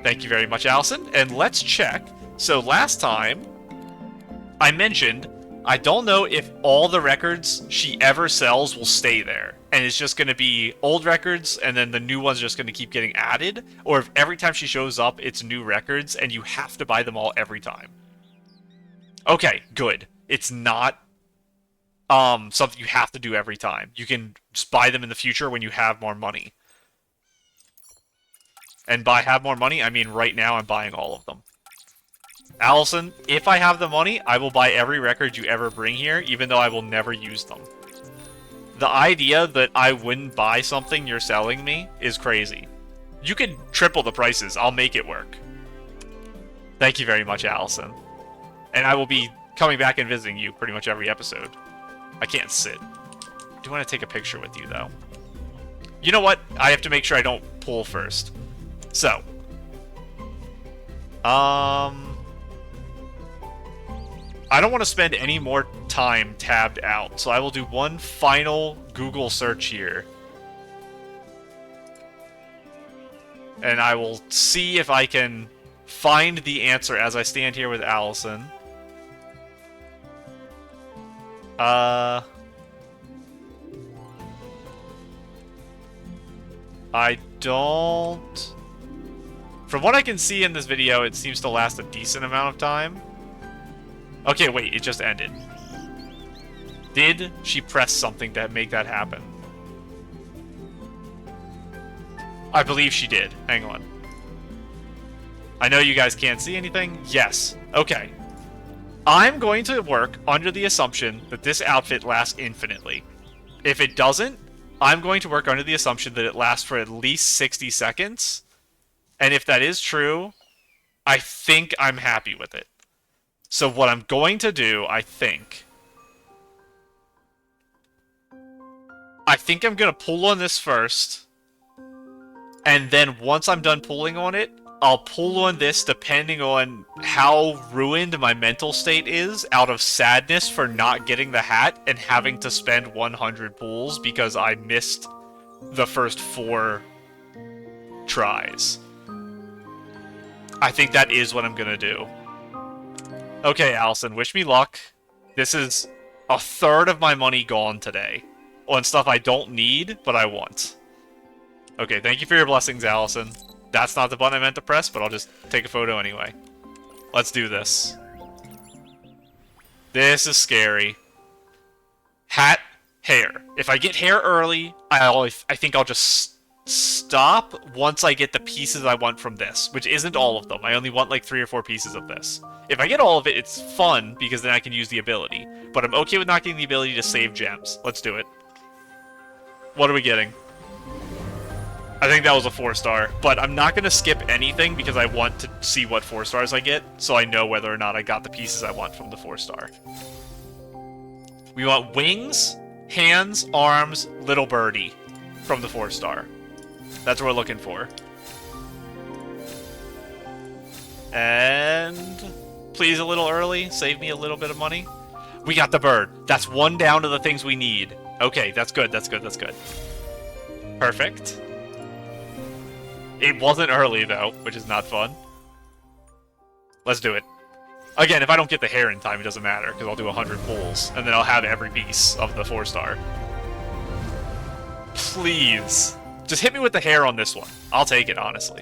Thank you very much, Allison. And let's check. So last time, I mentioned, I don't know if all the records she ever sells will stay there. And it's just going to be old records, and then the new ones are just going to keep getting added. Or if every time she shows up, it's new records, and you have to buy them all every time. Okay, good. It's not something you have to do every time. You can just buy them in the future when you have more money. And by have more money, I mean right now I'm buying all of them. Allison, if I have the money, I will buy every record you ever bring here, even though I will never use them. The idea that I wouldn't buy something you're selling me is crazy. You could triple the prices. I'll make it work. Thank you very much, Allison. And I will be coming back and visiting you pretty much every episode. I can't sit. I do want to take a picture with you, though. You know what? I have to make sure I don't pull first. So, I don't want to spend any more time tabbed out, so I will do one final Google search here. And I will see if I can find the answer as I stand here with Allison. I don't... From what I can see in this video, it seems to last a decent amount of time. Okay, wait, it just ended. Did she press something to make that happen? I believe she did. Hang on. I know you guys can't see anything. Yes. Okay. I'm going to work under the assumption that this outfit lasts infinitely. If it doesn't, I'm going to work under the assumption that it lasts for at least 60 seconds. And if that is true, I think I'm happy with it. So what I'm going to do, I think I'm going to pull on this first. And then once I'm done pulling on it, I'll pull on this depending on how ruined my mental state is out of sadness for not getting the hat and having to spend 100 pulls because I missed the first 4 tries. I think that is what I'm gonna do. Okay, Allison, wish me luck. This is a third of my money gone today on stuff I don't need, but I want. Okay, thank you for your blessings, Allison. That's not the button I meant to press, but I'll just take a photo anyway. Let's do this. This is scary. Hat, hair. If I get hair early, I think I'll just stop once I get the pieces I want from this, which isn't all of them. I only want like 3 or 4 pieces of this. If I get all of it, it's fun because then I can use the ability. But I'm okay with not getting the ability to save gems. Let's do it. What are we getting? I think that was a 4-star, but I'm not going to skip anything because I want to see what 4 stars I get, so I know whether or not I got the pieces I want from the 4-star. We want wings, hands, arms, little birdie from the 4-star. That's what we're looking for. And please a little early, save me a little bit of money. We got the bird. That's 1 down to the things we need. Okay, that's good, that's good, that's good. Perfect. It wasn't early, though, which is not fun. Let's do it. Again, if I don't get the hair in time, it doesn't matter, because I'll do 100 pulls, and then I'll have every piece of the 4-star. Please. Just hit me with the hair on this one. I'll take it, honestly.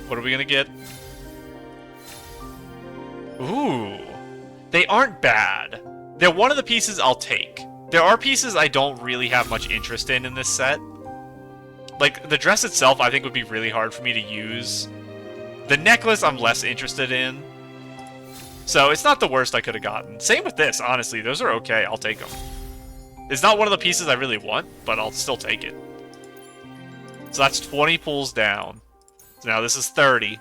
What are we gonna get? Ooh. They aren't bad. They're one of the pieces I'll take. There are pieces I don't really have much interest in this set. Like, the dress itself I think would be really hard for me to use. The necklace I'm less interested in. So it's not the worst I could have gotten. Same with this, honestly. Those are okay. I'll take them. It's not one of the pieces I really want, but I'll still take it. So that's 20 pulls down. So now this is 30.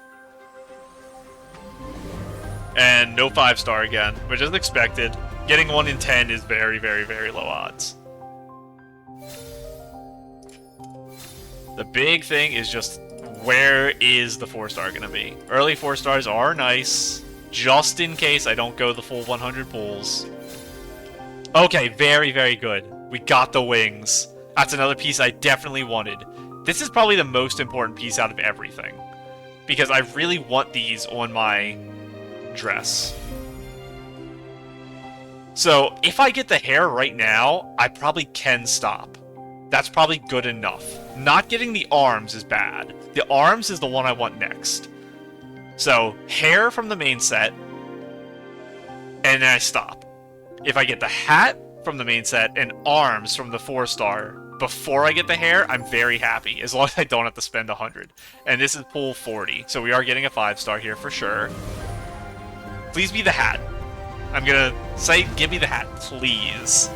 And no 5-star again, which is expected. Getting 1 in 10 is very, very, very low odds. The big thing is just, where is the 4-star going to be? Early 4-stars are nice, just in case I don't go the full 100 pulls. Okay, very, very good. We got the wings. That's another piece I definitely wanted. This is probably the most important piece out of everything, because I really want these on my dress. So, if I get the hair right now, I probably can stop. That's probably good enough. Not getting the arms is bad. The arms is the one I want next. So, hair from the main set, and then I stop. If I get the hat from the main set and arms from the 4-star before I get the hair, I'm very happy, as long as I don't have to spend 100. And this is pull 40, so we are getting a 5-star here for sure. Please be the hat. I'm gonna say, give me the hat, please.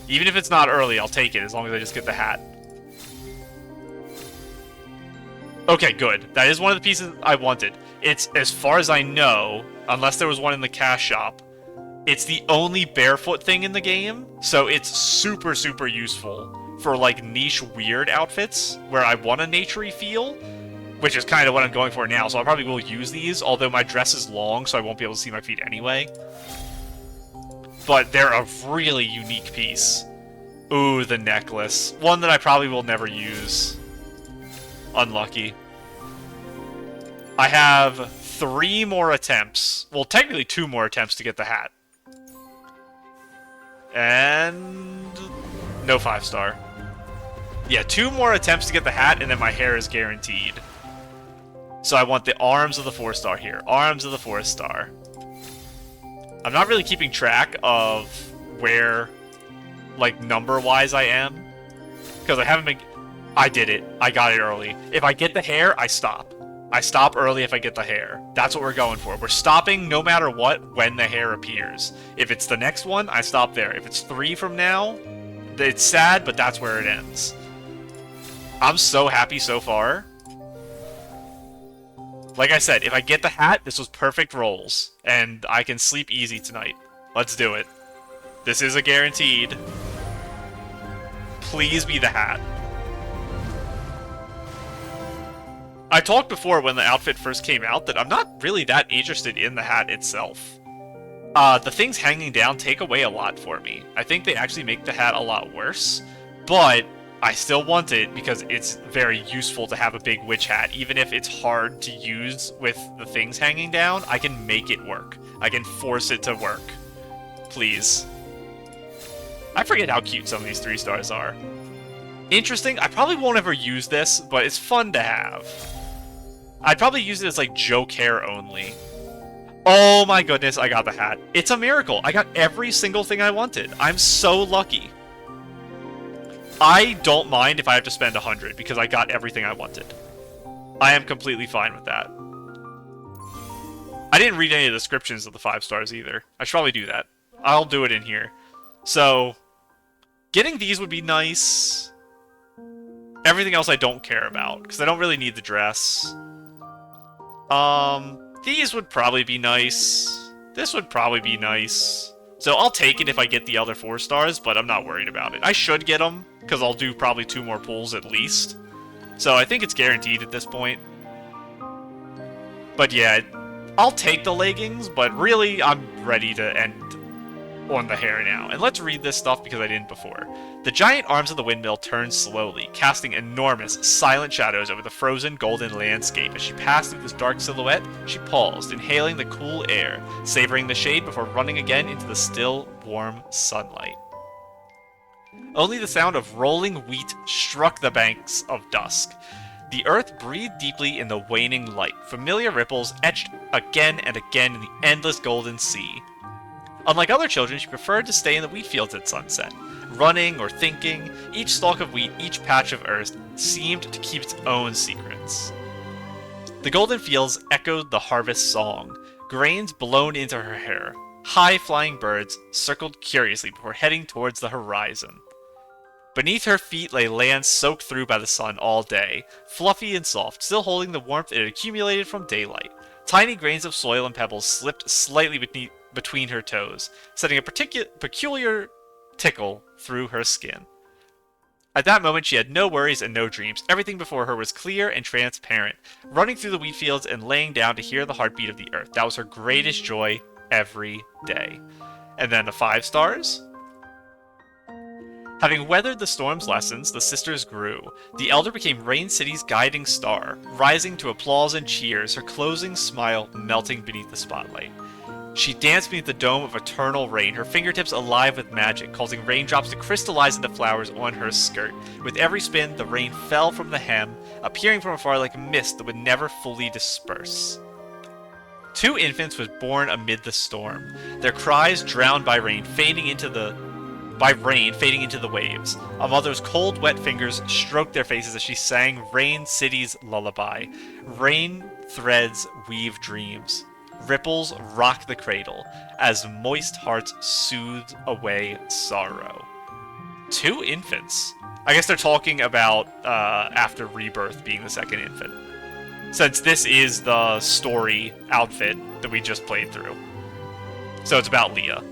Even if it's not early, I'll take it, as long as I just get the hat. Okay, good. That is one of the pieces I wanted. It's, as far as I know, unless there was one in the cash shop, it's the only barefoot thing in the game, so it's super, super useful for, like, niche weird outfits, where I want a naturey feel, which is kind of what I'm going for now, so I probably will use these, although my dress is long, so I won't be able to see my feet anyway. But they're a really unique piece. Ooh, the necklace. One that I probably will never use. Unlucky. I have 3 more attempts. Well, technically 2 more attempts to get the hat. And no 5-star. Yeah, 2 more attempts to get the hat, and then my hair is guaranteed. So I want the arms of the 4-star here. Arms of the 4-star. I'm not really keeping track of where, like, number-wise I am. Because I haven't been... I did it. I got it early. If I get the hair, I stop. I stop early if I get the hair. That's what we're going for. We're stopping no matter what when the hair appears. If it's the next one, I stop there. If it's 3 from now, it's sad, but that's where it ends. I'm so happy so far. Like I said, if I get the hat, this was perfect rolls, and I can sleep easy tonight. Let's do it. This is a guaranteed. Please be the hat. I talked before when the outfit first came out that I'm not really that interested in the hat itself. The things hanging down take away a lot for me. I think they actually make the hat a lot worse, but I still want it because it's very useful to have a big witch hat. Even if it's hard to use with the things hanging down, I can make it work. I can force it to work. Please. I forget how cute some of these 3-stars are. Interesting. I probably won't ever use this, but it's fun to have. I'd probably use it as, like, joke hair only. Oh my goodness, I got the hat. It's a miracle. I got every single thing I wanted. I'm so lucky. I don't mind if I have to spend 100 because I got everything I wanted. I am completely fine with that. I didn't read any of the descriptions of the 5 stars either. I should probably do that. I'll do it in here. So, getting these would be nice. Everything else I don't care about, because I don't really need the dress. These would probably be nice. This would probably be nice. So I'll take it if I get the other 4 stars, but I'm not worried about it. I should get them, because I'll do probably 2 more pulls at least. So I think it's guaranteed at this point. But yeah, I'll take the leggings, but really I'm ready to end on the hair now. And let's read this stuff because I didn't before. The giant arms of the windmill turned slowly, casting enormous, silent shadows over the frozen golden landscape. As she passed through this dark silhouette, she paused, inhaling the cool air, savoring the shade before running again into the still, warm sunlight. Only the sound of rolling wheat struck the banks of dusk. The earth breathed deeply in the waning light. Familiar ripples etched again and again in the endless golden sea. Unlike other children, she preferred to stay in the wheat fields at sunset. Running or thinking, each stalk of wheat, each patch of earth seemed to keep its own secrets. The golden fields echoed the harvest song, grains blown into her hair. High-flying birds circled curiously before heading towards the horizon. Beneath her feet lay land soaked through by the sun all day, fluffy and soft, still holding the warmth it had accumulated from daylight. Tiny grains of soil and pebbles slipped slightly between her toes, setting a peculiar tickle through her skin. At that moment, she had no worries and no dreams. Everything before her was clear and transparent, running through the wheat fields and laying down to hear the heartbeat of the earth. That was her greatest joy every day. And then the 5 stars. Having weathered the storm's lessons, the sisters grew. The elder became Rain City's guiding star, rising to applause and cheers, her closing smile melting beneath the spotlight. She danced beneath the dome of eternal rain, her fingertips alive with magic, causing raindrops to crystallize into flowers on her skirt. With every spin, the rain fell from the hem, appearing from afar like mist that would never fully disperse. 2 infants were born amid the storm, their cries drowned by rain, fading into the waves. A mother's cold, wet fingers stroked their faces as she sang Rain City's lullaby. Rain threads weave dreams. Ripples rock the cradle, as moist hearts soothe away sorrow. 2 infants. I guess they're talking about after rebirth being the 2nd infant. Since this is the story outfit that we just played through. So it's about Leah.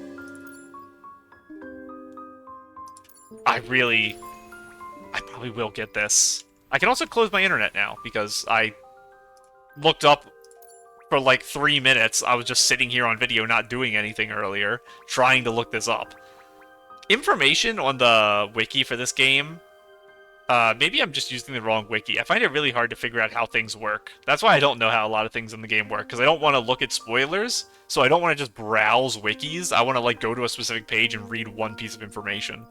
I probably will get this. I can also close my internet now, because I looked up for like 3 minutes. I was just sitting here on video not doing anything earlier, trying to look this up. Information on the wiki for this game, maybe I'm just using the wrong wiki. I find it really hard to figure out how things work. That's why I don't know how a lot of things in the game work, because I don't want to look at spoilers, so I don't want to just browse wikis. I want to like go to a specific page and read one piece of information.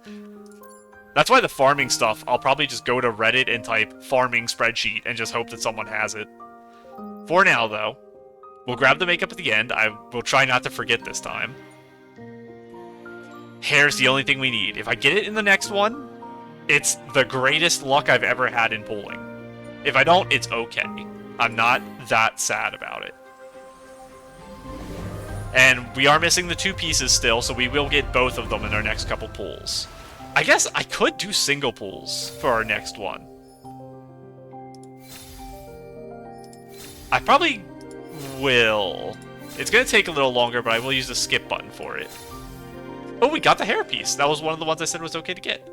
That's why the farming stuff, I'll probably just go to Reddit and type farming spreadsheet and just hope that someone has it. For now, though, we'll grab the makeup at the end. I will try not to forget this time. Hair's the only thing we need. If I get it in the next one, it's the greatest luck I've ever had in pulling. If I don't, it's okay. I'm not that sad about it. And we are missing the 2 pieces still, so we will get both of them in our next couple pulls. I guess I could do single pulls for our next one. I probably will. It's going to take a little longer, but I will use the skip button for it. Oh, we got the hairpiece. That was one of the ones I said was okay to get.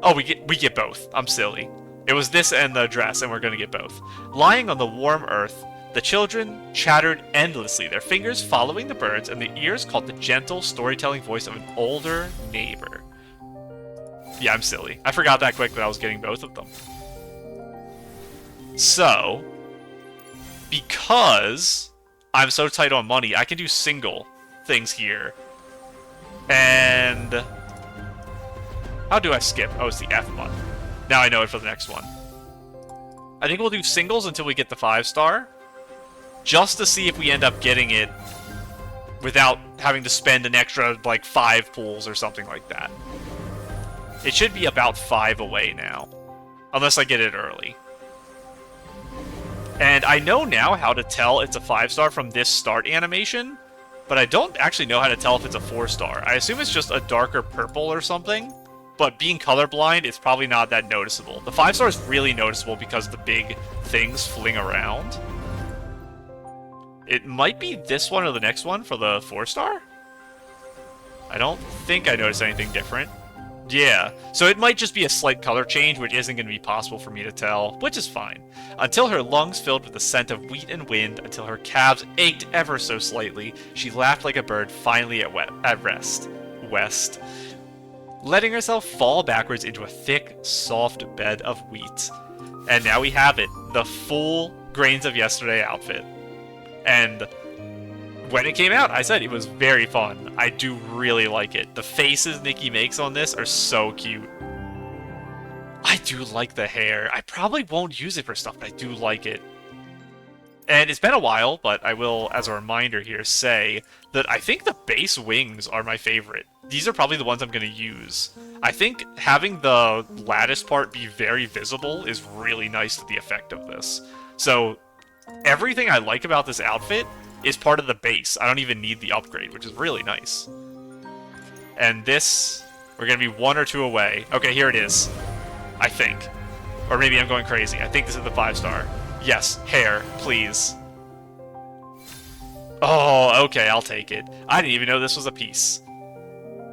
Oh, we get both. I'm silly. It was this and the dress, and we're going to get both. Lying on the warm earth, the children chattered endlessly, their fingers following the birds, and their ears caught the gentle storytelling voice of an older neighbor. Yeah, I'm silly. I forgot that quick that I was getting both of them. So, because I'm so tight on money, I can do single things here. And how do I skip? Oh, it's the F button. Now I know it for the next one. I think we'll do singles until we get the 5 star, just to see if we end up getting it without having to spend an extra, like, 5 pulls or something like that. It should be about 5 away now, unless I get it early. And I know now how to tell it's a 5-star from this start animation, but I don't actually know how to tell if it's a 4-star. I assume it's just a darker purple or something, but being colorblind, it's probably not that noticeable. The 5-star is really noticeable because the big things fling around. It might be this one or the next one for the 4-star? I don't think I noticed anything different. Yeah, so it might just be a slight color change, which isn't going to be possible for me to tell, which is fine. Until her lungs filled with the scent of wheat and wind, until her calves ached ever so slightly, she laughed like a bird finally at rest. West. Letting herself fall backwards into a thick, soft bed of wheat. And now we have it, the full Grains of Yesterday outfit. And when it came out, I said it was very fun. I do really like it. The faces Nikki makes on this are so cute. I do like the hair. I probably won't use it for stuff, but I do like it. And it's been a while, but I will, as a reminder here, say that I think the base wings are my favorite. These are probably the ones I'm going to use. I think having the lattice part be very visible is really nice to the effect of this. So everything I like about this outfit is part of the base. I don't even need the upgrade, which is really nice. And this, we're going to be 1 or 2 away. Okay, here it is. I think. Or maybe I'm going crazy. I think this is the 5-star. Yes, hair, please. Oh, okay, I'll take it. I didn't even know this was a piece.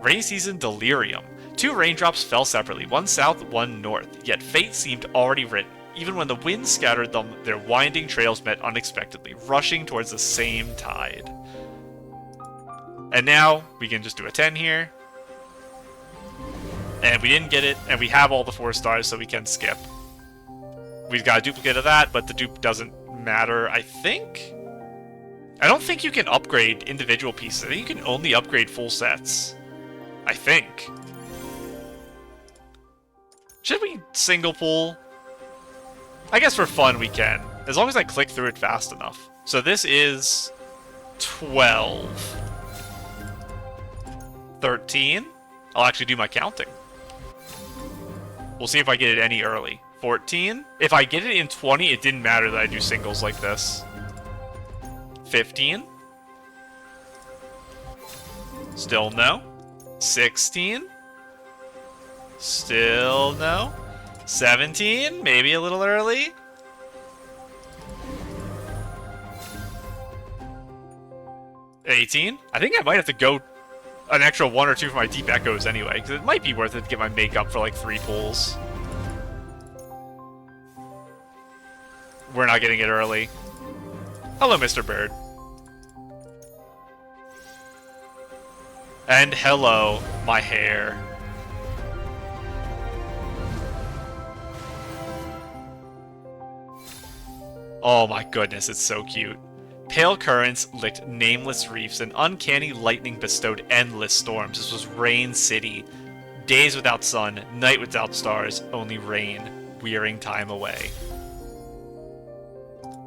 Rainy season delirium. 2 raindrops fell separately, one south, one north, yet fate seemed already written. Even when the wind scattered them, their winding trails met unexpectedly, rushing towards the same tide. And now, we can just do a 10 here. And we didn't get it, and we have all the 4 stars, so we can skip. We've got a duplicate of that, but the dupe doesn't matter, I think? I don't think you can upgrade individual pieces. I think you can only upgrade full sets. I think. Should we single pull? I guess for fun we can, as long as I click through it fast enough. So this is 12. 13. I'll actually do my counting. We'll see if I get it any early. 14. If I get it in 20, it didn't matter that I do singles like this. 15. Still no. 16. Still no. 17, maybe a little early. 18. I think I might have to go an extra 1 or 2 for my deep echoes anyway, because it might be worth it to get my makeup for like 3 pulls. We're not getting it early. Hello, Mr. Bird. And hello, my hair. Oh my goodness, it's so cute. Pale currents licked nameless reefs, and uncanny lightning bestowed endless storms. This was Rain City. Days without sun, night without stars, only rain, wearing time away.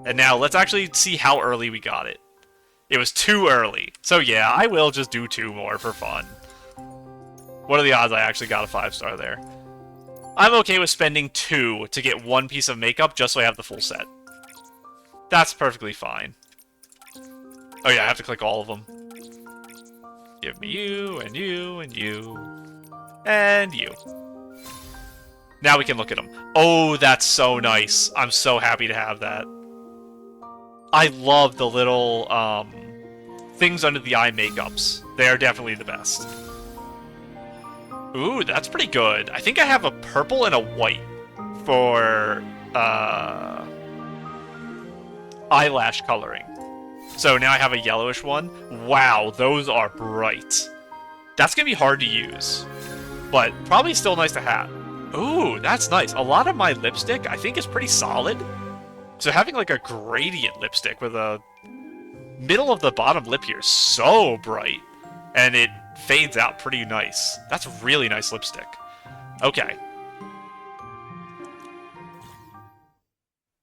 And now, let's actually see how early we got it. It was too early. So yeah, I will just do 2 more for fun. What are the odds I actually got a 5-star there? I'm okay with spending 2 to get 1 piece of makeup just so I have the full set. That's perfectly fine. Oh yeah, I have to click all of them. Give me you, and you, and you, and you. Now we can look at them. Oh, that's so nice. I'm so happy to have that. I love the little things under the eye makeups. They are definitely the best. Ooh, that's pretty good. I think I have a purple and a white for eyelash coloring. So now I have a yellowish one. Wow, those are bright. That's gonna be hard to use, but probably still nice to have. Ooh, that's nice. A lot of my lipstick, I think, is pretty solid. So having like a gradient lipstick with a middle of the bottom lip here is so bright, and it fades out pretty nice. That's really nice lipstick. Okay.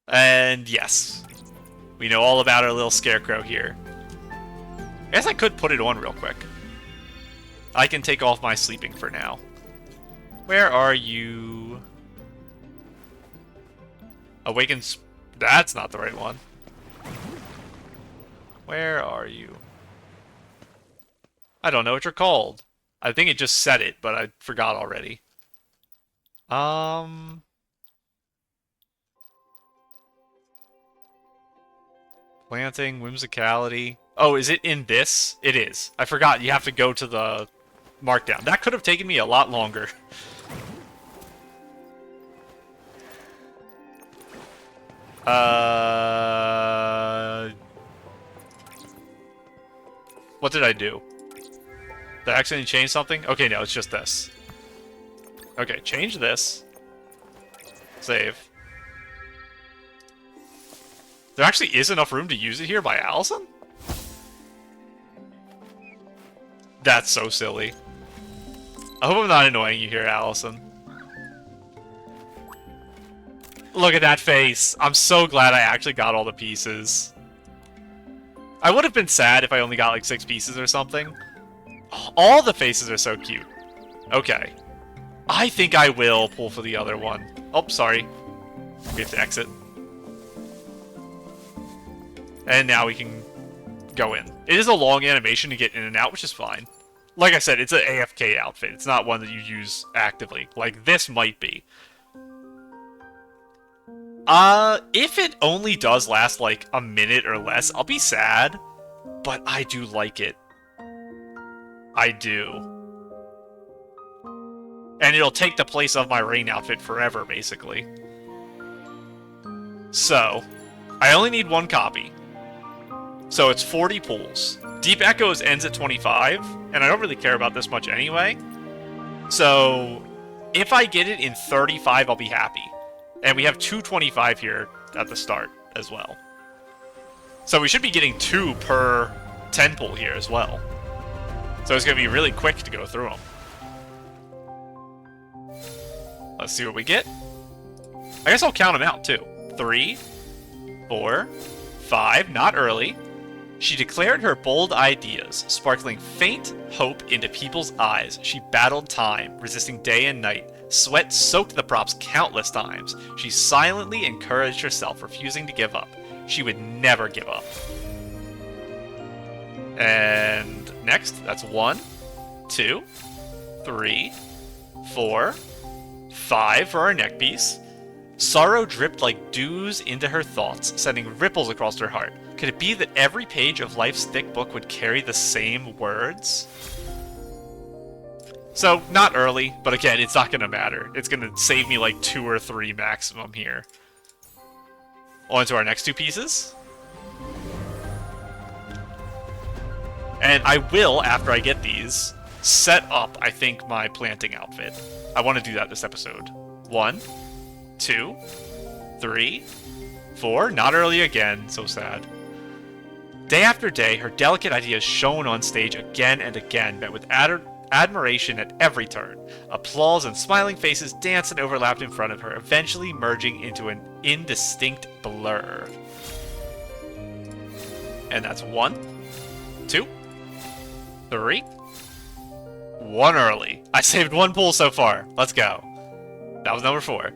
And yes, we know all about our little scarecrow here. I guess I could put it on real quick. I can take off my sleeping for now. Where are you? Awakens. That's not the right one. Where are you? I don't know what you're called. I think it just said it, but I forgot already. Planting, whimsicality. Oh, is it in this? It is. I forgot. You have to go to the markdown. That could have taken me a lot longer. What did I do? Did I accidentally change something? Okay, no, it's just this. Okay, change this. Save. There actually is enough room to use it here by Allison? That's so silly. I hope I'm not annoying you here, Allison. Look at that face. I'm so glad I actually got all the pieces. I would have been sad if I only got like 6 pieces or something. All the faces are so cute. Okay. I think I will pull for the other one. Oh, sorry. We have to exit. And now we can go in. It is a long animation to get in and out, which is fine. Like I said, it's an AFK outfit. It's not one that you use actively. Like, this might be. If it only does last, like, a minute or less, I'll be sad. But I do like it. I do. And it'll take the place of my rain outfit forever, basically. So, I only need 1 copy. So it's 40 pulls. Deep Echoes ends at 25, and I don't really care about this much anyway. So, if I get it in 35, I'll be happy. And we have 225 here at the start as well. So we should be getting 2 per 10 pull here as well. So it's going to be really quick to go through them. Let's see what we get. I guess I'll count them out too. 3, 4, 5, not early. She declared her bold ideas, sparkling faint hope into people's eyes. She battled time, resisting day and night. Sweat soaked the props countless times. She silently encouraged herself, refusing to give up. She would never give up. And next, that's 1, 2, 3, 4, 5 for our neck piece. Sorrow dripped like dews into her thoughts, sending ripples across her heart. Could it be that every page of life's thick book would carry the same words? So, not early, but again, it's not going to matter. It's going to save me like 2 or 3 maximum here. On to our next 2 pieces. And I will, after I get these, set up, I think, my planting outfit. I want to do that this episode. 1, 2, 3, 4. Not early again. So sad. Day after day, her delicate ideas shone on stage again and again, met with admiration at every turn. Applause and smiling faces danced and overlapped in front of her, eventually merging into an indistinct blur. And that's 1, 2, 3. 1 early. I saved 1 pull so far. Let's go. That was number 4.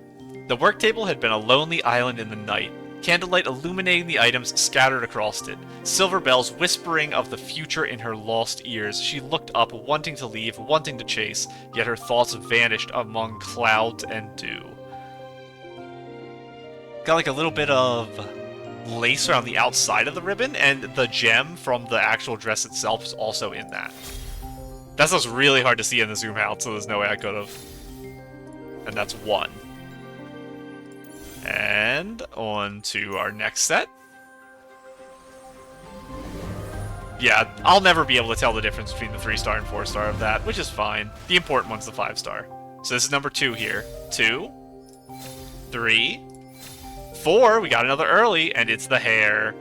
The work table had been a lonely island in the night, candlelight illuminating the items scattered across it. Silver bells whispering of the future in her lost ears. She looked up, wanting to leave, wanting to chase, yet her thoughts vanished among clouds and dew. Got like a little bit of lace around the outside of the ribbon, and the gem from the actual dress itself is also in that. That stuff's really hard to see in the zoom out, so there's no way I could have. And that's 1. And on to our next set. Yeah, I'll never be able to tell the difference between the 3-star and 4-star of that, which is fine. The important one's the 5-star. So this is number 2 here. 2, 3, 4. We got another early, and it's the hair.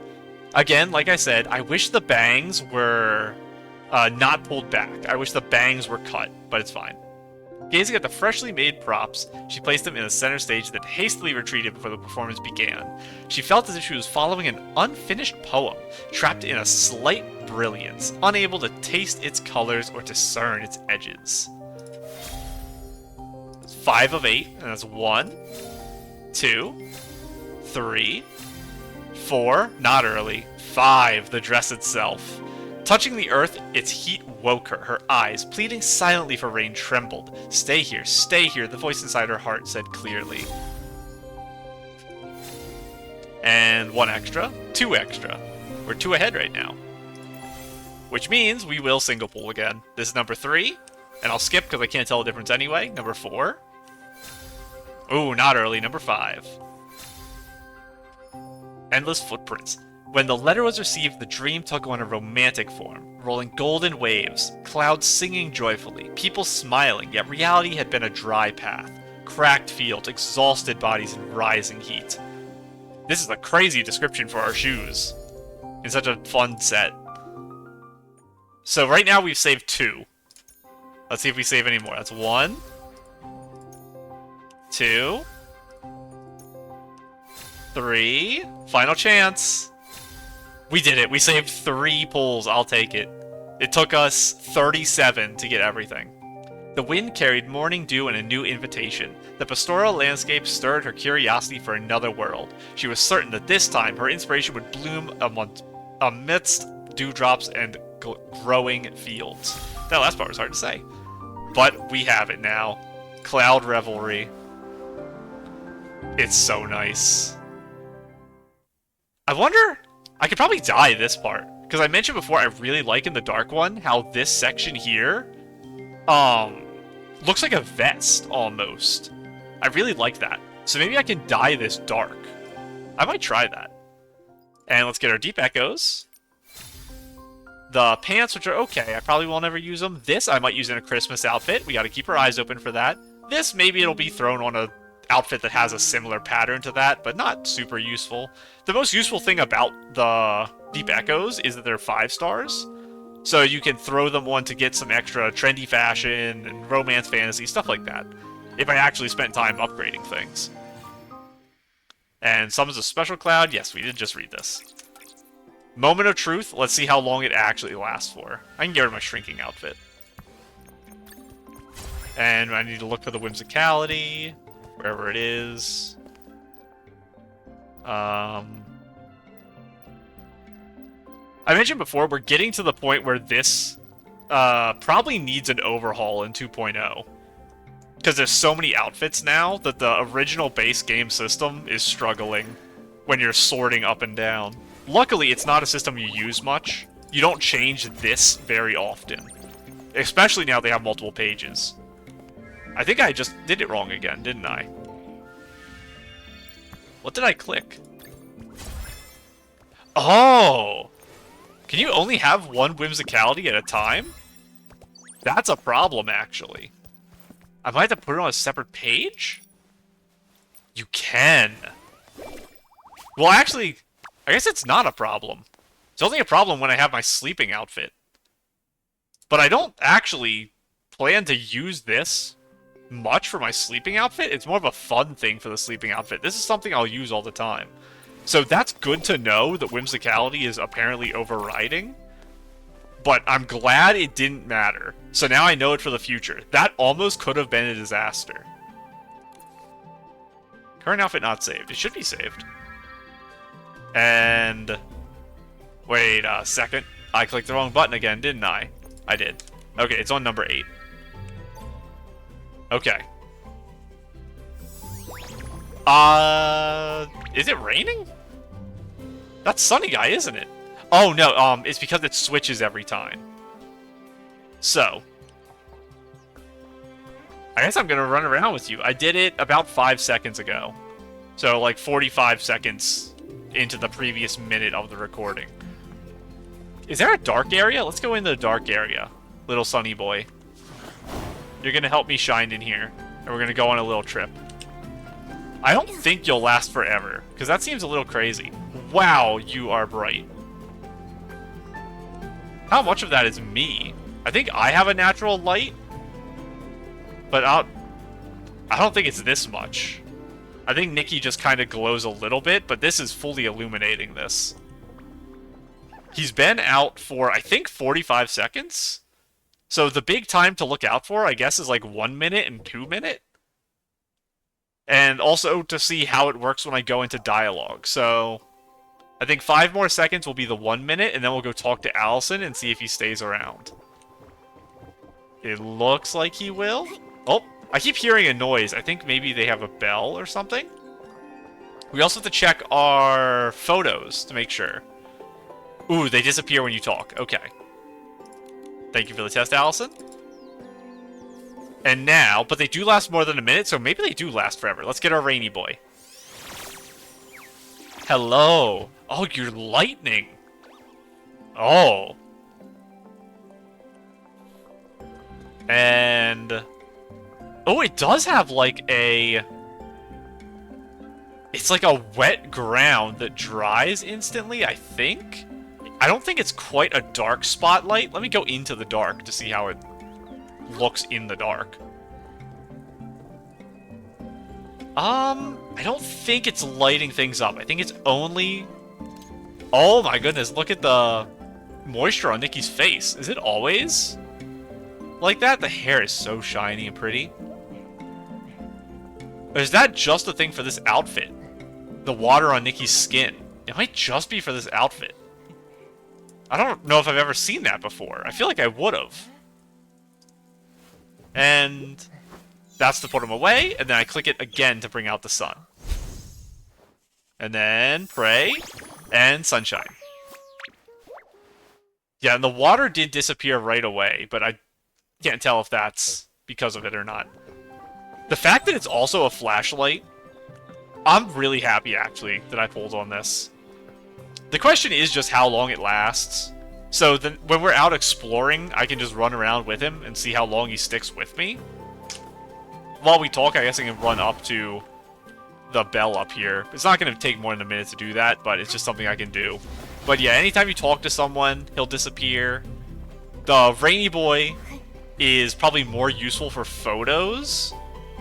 Again, like I said, I wish the bangs were not pulled back. I wish the bangs were cut, but it's fine. Gazing at the freshly made props, she placed them in the center stage, then hastily retreated before the performance began. She felt as if she was following an unfinished poem, trapped in a slight brilliance, unable to taste its colors or discern its edges. That's 5 of 8, and that's 1, 2, 3, 4, not early. 5, the dress itself. Touching the earth, its heat woke her. Her eyes, pleading silently for rain, trembled. Stay here, the voice inside her heart said clearly. And 1 extra, 2 extra. We're 2 ahead right now. Which means we will single pool again. This is number 3, and I'll skip because I can't tell the difference anyway. Number 4. Ooh, not early. Number 5. Endless footprints. When the letter was received, the dream took on a romantic form, rolling golden waves, clouds singing joyfully, people smiling, yet reality had been a dry path, cracked fields, exhausted bodies, and rising heat. This is a crazy description for our shoes, in such a fun set. So right now we've saved 2. Let's see if we save any more. That's 1, 2, 3, final chance. We did it. We saved 3 pulls. I'll take it. It took us 37 to get everything. The wind carried morning dew and a new invitation. The pastoral landscape stirred her curiosity for another world. She was certain that this time her inspiration would bloom amidst dewdrops and growing fields. That last part was hard to say. But we have it now. Cloud Revelry. It's so nice. I wonder... I could probably dye this part, because I mentioned before I really like in the dark one how this section here, looks like a vest, almost. I really like that. So maybe I can dye this dark. I might try that. And let's get our deep echoes. The pants, which are okay, I probably won't ever use them. This I might use in a Christmas outfit. We gotta keep our eyes open for that. This, maybe it'll be thrown on a outfit that has a similar pattern to that, but not super useful. The most useful thing about the Deep Echoes is that they're 5 stars, so you can throw them on to get some extra trendy fashion and romance fantasy, stuff like that, if I actually spent time upgrading things. And summons a special cloud. Yes, we did just read this. Moment of truth. Let's see how long it actually lasts for. I can get rid of my shrinking outfit. And I need to look for the whimsicality. Wherever it is. I mentioned before, we're getting to the point where this probably needs an overhaul in 2.0. Because there's so many outfits now that the original base game system is struggling when you're sorting up and down. Luckily, it's not a system you use much. You don't change this very often. Especially now they have multiple pages. I think I just did it wrong again, didn't I? What did I click? Oh! Can you only have one whimsicality at a time? That's a problem, actually. I might have to put it on a separate page? You can. Well, actually, I guess it's not a problem. It's only a problem when I have my sleeping outfit. But I don't actually plan to use this much for my sleeping outfit. It's more of a fun thing for the sleeping outfit. This is something I'll use all the time. So that's good to know that whimsicality is apparently overriding. But I'm glad it didn't matter. So now I know it for the future. That almost could have been a disaster. Current outfit not saved. It should be saved. And... wait a second. I clicked the wrong button again, didn't I? I did. Okay, it's on number 8. Okay. Is it raining? That's Sunny Guy, isn't it? Oh, no, it's because it switches every time. So. I guess I'm gonna run around with you. I did it about 5 seconds ago. So, like, 45 seconds into the previous minute of the recording. Is there a dark area? Let's go into the dark area, little Sunny Boy. You're gonna help me shine in here, and we're gonna go on a little trip. I don't think you'll last forever, because that seems a little crazy. Wow, you are bright. How much of that is me? I think I have a natural light, but I don't think it's this much. I think Nikki just kind of glows a little bit, but this is fully illuminating this. He's been out for, I think, 45 seconds? So the big time to look out for, I guess, is like 1 minute and 2 minute. And also to see how it works when I go into dialogue. So I think 5 more seconds will be the 1 minute, and then we'll go talk to Allison and see if he stays around. It looks like he will. Oh, I keep hearing a noise. I think maybe they have a bell or something. We also have to check our photos to make sure. Ooh, they disappear when you talk. Okay. Thank you for the test, Allison. And now, but they do last more than a minute, so maybe they do last forever. Let's get our rainy boy. Hello. Oh, you're lightning. Oh. And... oh, it does have like a... it's like a wet ground that dries instantly, I think? I don't think it's quite a dark spotlight. Let me go into the dark to see how it looks in the dark. I don't think it's lighting things up. I think it's only... oh my goodness, look at the moisture on Nikki's face. Is it always like that? The hair is so shiny and pretty. Or is that just a thing for this outfit? The water on Nikki's skin. It might just be for this outfit. I don't know if I've ever seen that before. I feel like I would've. And that's to put them away, and then I click it again to bring out the sun. And then pray, and sunshine. Yeah, and the water did disappear right away, but I can't tell if that's because of it or not. The fact that it's also a flashlight, I'm really happy, actually, that I pulled on this. The question is just how long it lasts. So then, when we're out exploring, I can just run around with him and see how long he sticks with me. While we talk, I guess I can run up to the bell up here. It's not going to take more than a minute to do that, but it's just something I can do. But yeah, anytime you talk to someone, he'll disappear. The Rainy Boy is probably more useful for photos,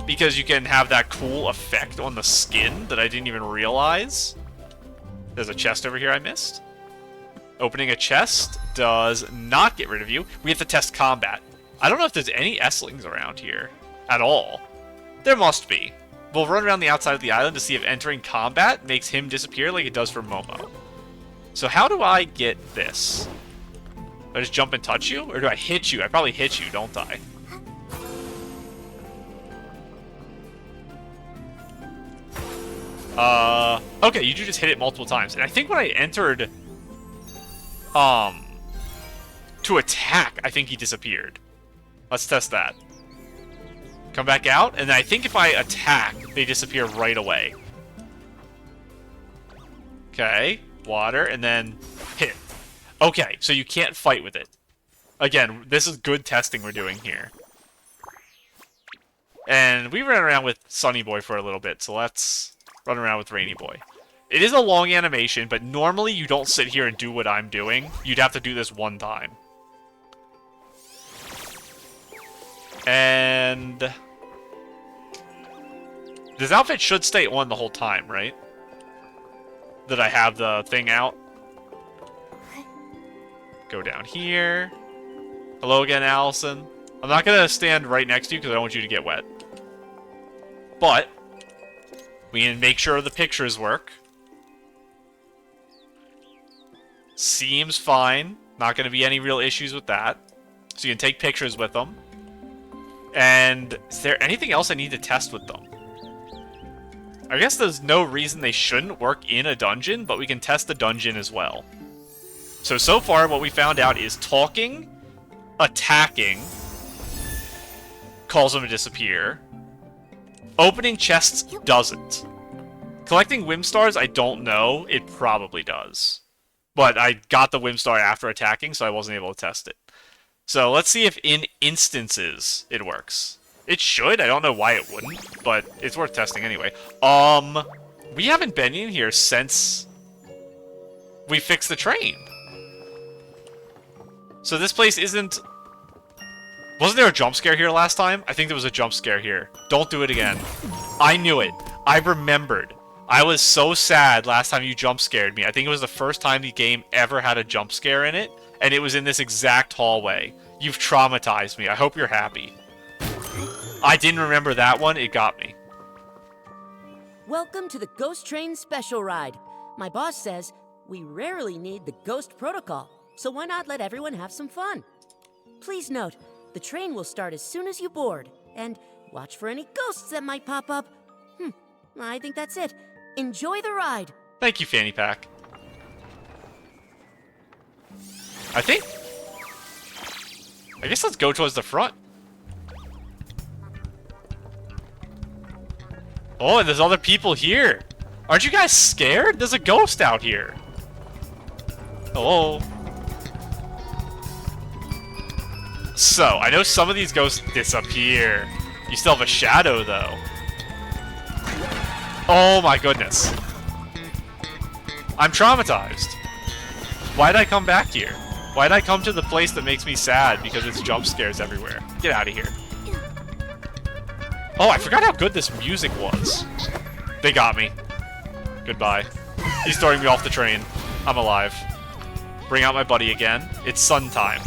because you can have that cool effect on the skin that I didn't even realize. There's a chest over here I missed. Opening a chest does not get rid of you. We have to test combat. I don't know if there's any S-lings around here at all. There must be. We'll run around the outside of the island to see if entering combat makes him disappear like it does for Momo. So how do I get this? Do I just jump and touch you? Or do I hit you? I probably hit you, don't I? Okay, you do just hit it multiple times. And I think when I entered, to attack, I think he disappeared. Let's test that. Come back out, and I think if I attack, they disappear right away. Okay, water, and then hit. Okay, so you can't fight with it. Again, this is good testing we're doing here. And we ran around with Sunny Boy for a little bit, so let's run around with Rainy Boy. It is a long animation, but normally you don't sit here and do what I'm doing. You'd have to do this one time. And this outfit should stay on the whole time, right? That I have the thing out. Go down here. Hello again, Allison. I'm not going to stand right next to you because I don't want you to get wet. But we can make sure the pictures work. Seems fine. Not going to be any real issues with that. So you can take pictures with them. And is there anything else I need to test with them? I guess there's no reason they shouldn't work in a dungeon, but we can test the dungeon as well. So far what we found out is talking, attacking, calls them to disappear. Opening chests doesn't. Collecting Whim Stars, I don't know. It probably does. But I got the Whim Star after attacking, so I wasn't able to test it. So let's see if in instances it works. It should. I don't know why it wouldn't, but it's worth testing anyway. We haven't been in here since we fixed the train. So this place isn't... Wasn't there a jump scare here last time? I think there was a jump scare here. Don't do it again. I knew it. I remembered. I was so sad last time you jump scared me. I think it was the first time the game ever had a jump scare in it, and it was in this exact hallway. You've traumatized me. I hope you're happy. I didn't remember that one. It got me. Welcome to the Ghost Train Special Ride. My boss says We rarely need the ghost protocol, so why not let everyone have some fun? Please note, the train will start as soon as you board, and watch for any ghosts that might pop up. I think that's it. Enjoy the ride. Thank you, Fanny Pack. I guess let's go towards the front. Oh, and there's other people here. Aren't you guys scared? There's a ghost out here. Hello. So, I know some of these ghosts disappear. You still have a shadow, though. Oh my goodness. I'm traumatized. Why'd I come back here? Why'd I come to the place that makes me sad because it's jump scares everywhere? Get out of here. Oh, I forgot how good this music was. They got me. Goodbye. He's throwing me off the train. I'm alive. Bring out my buddy again. It's sun time.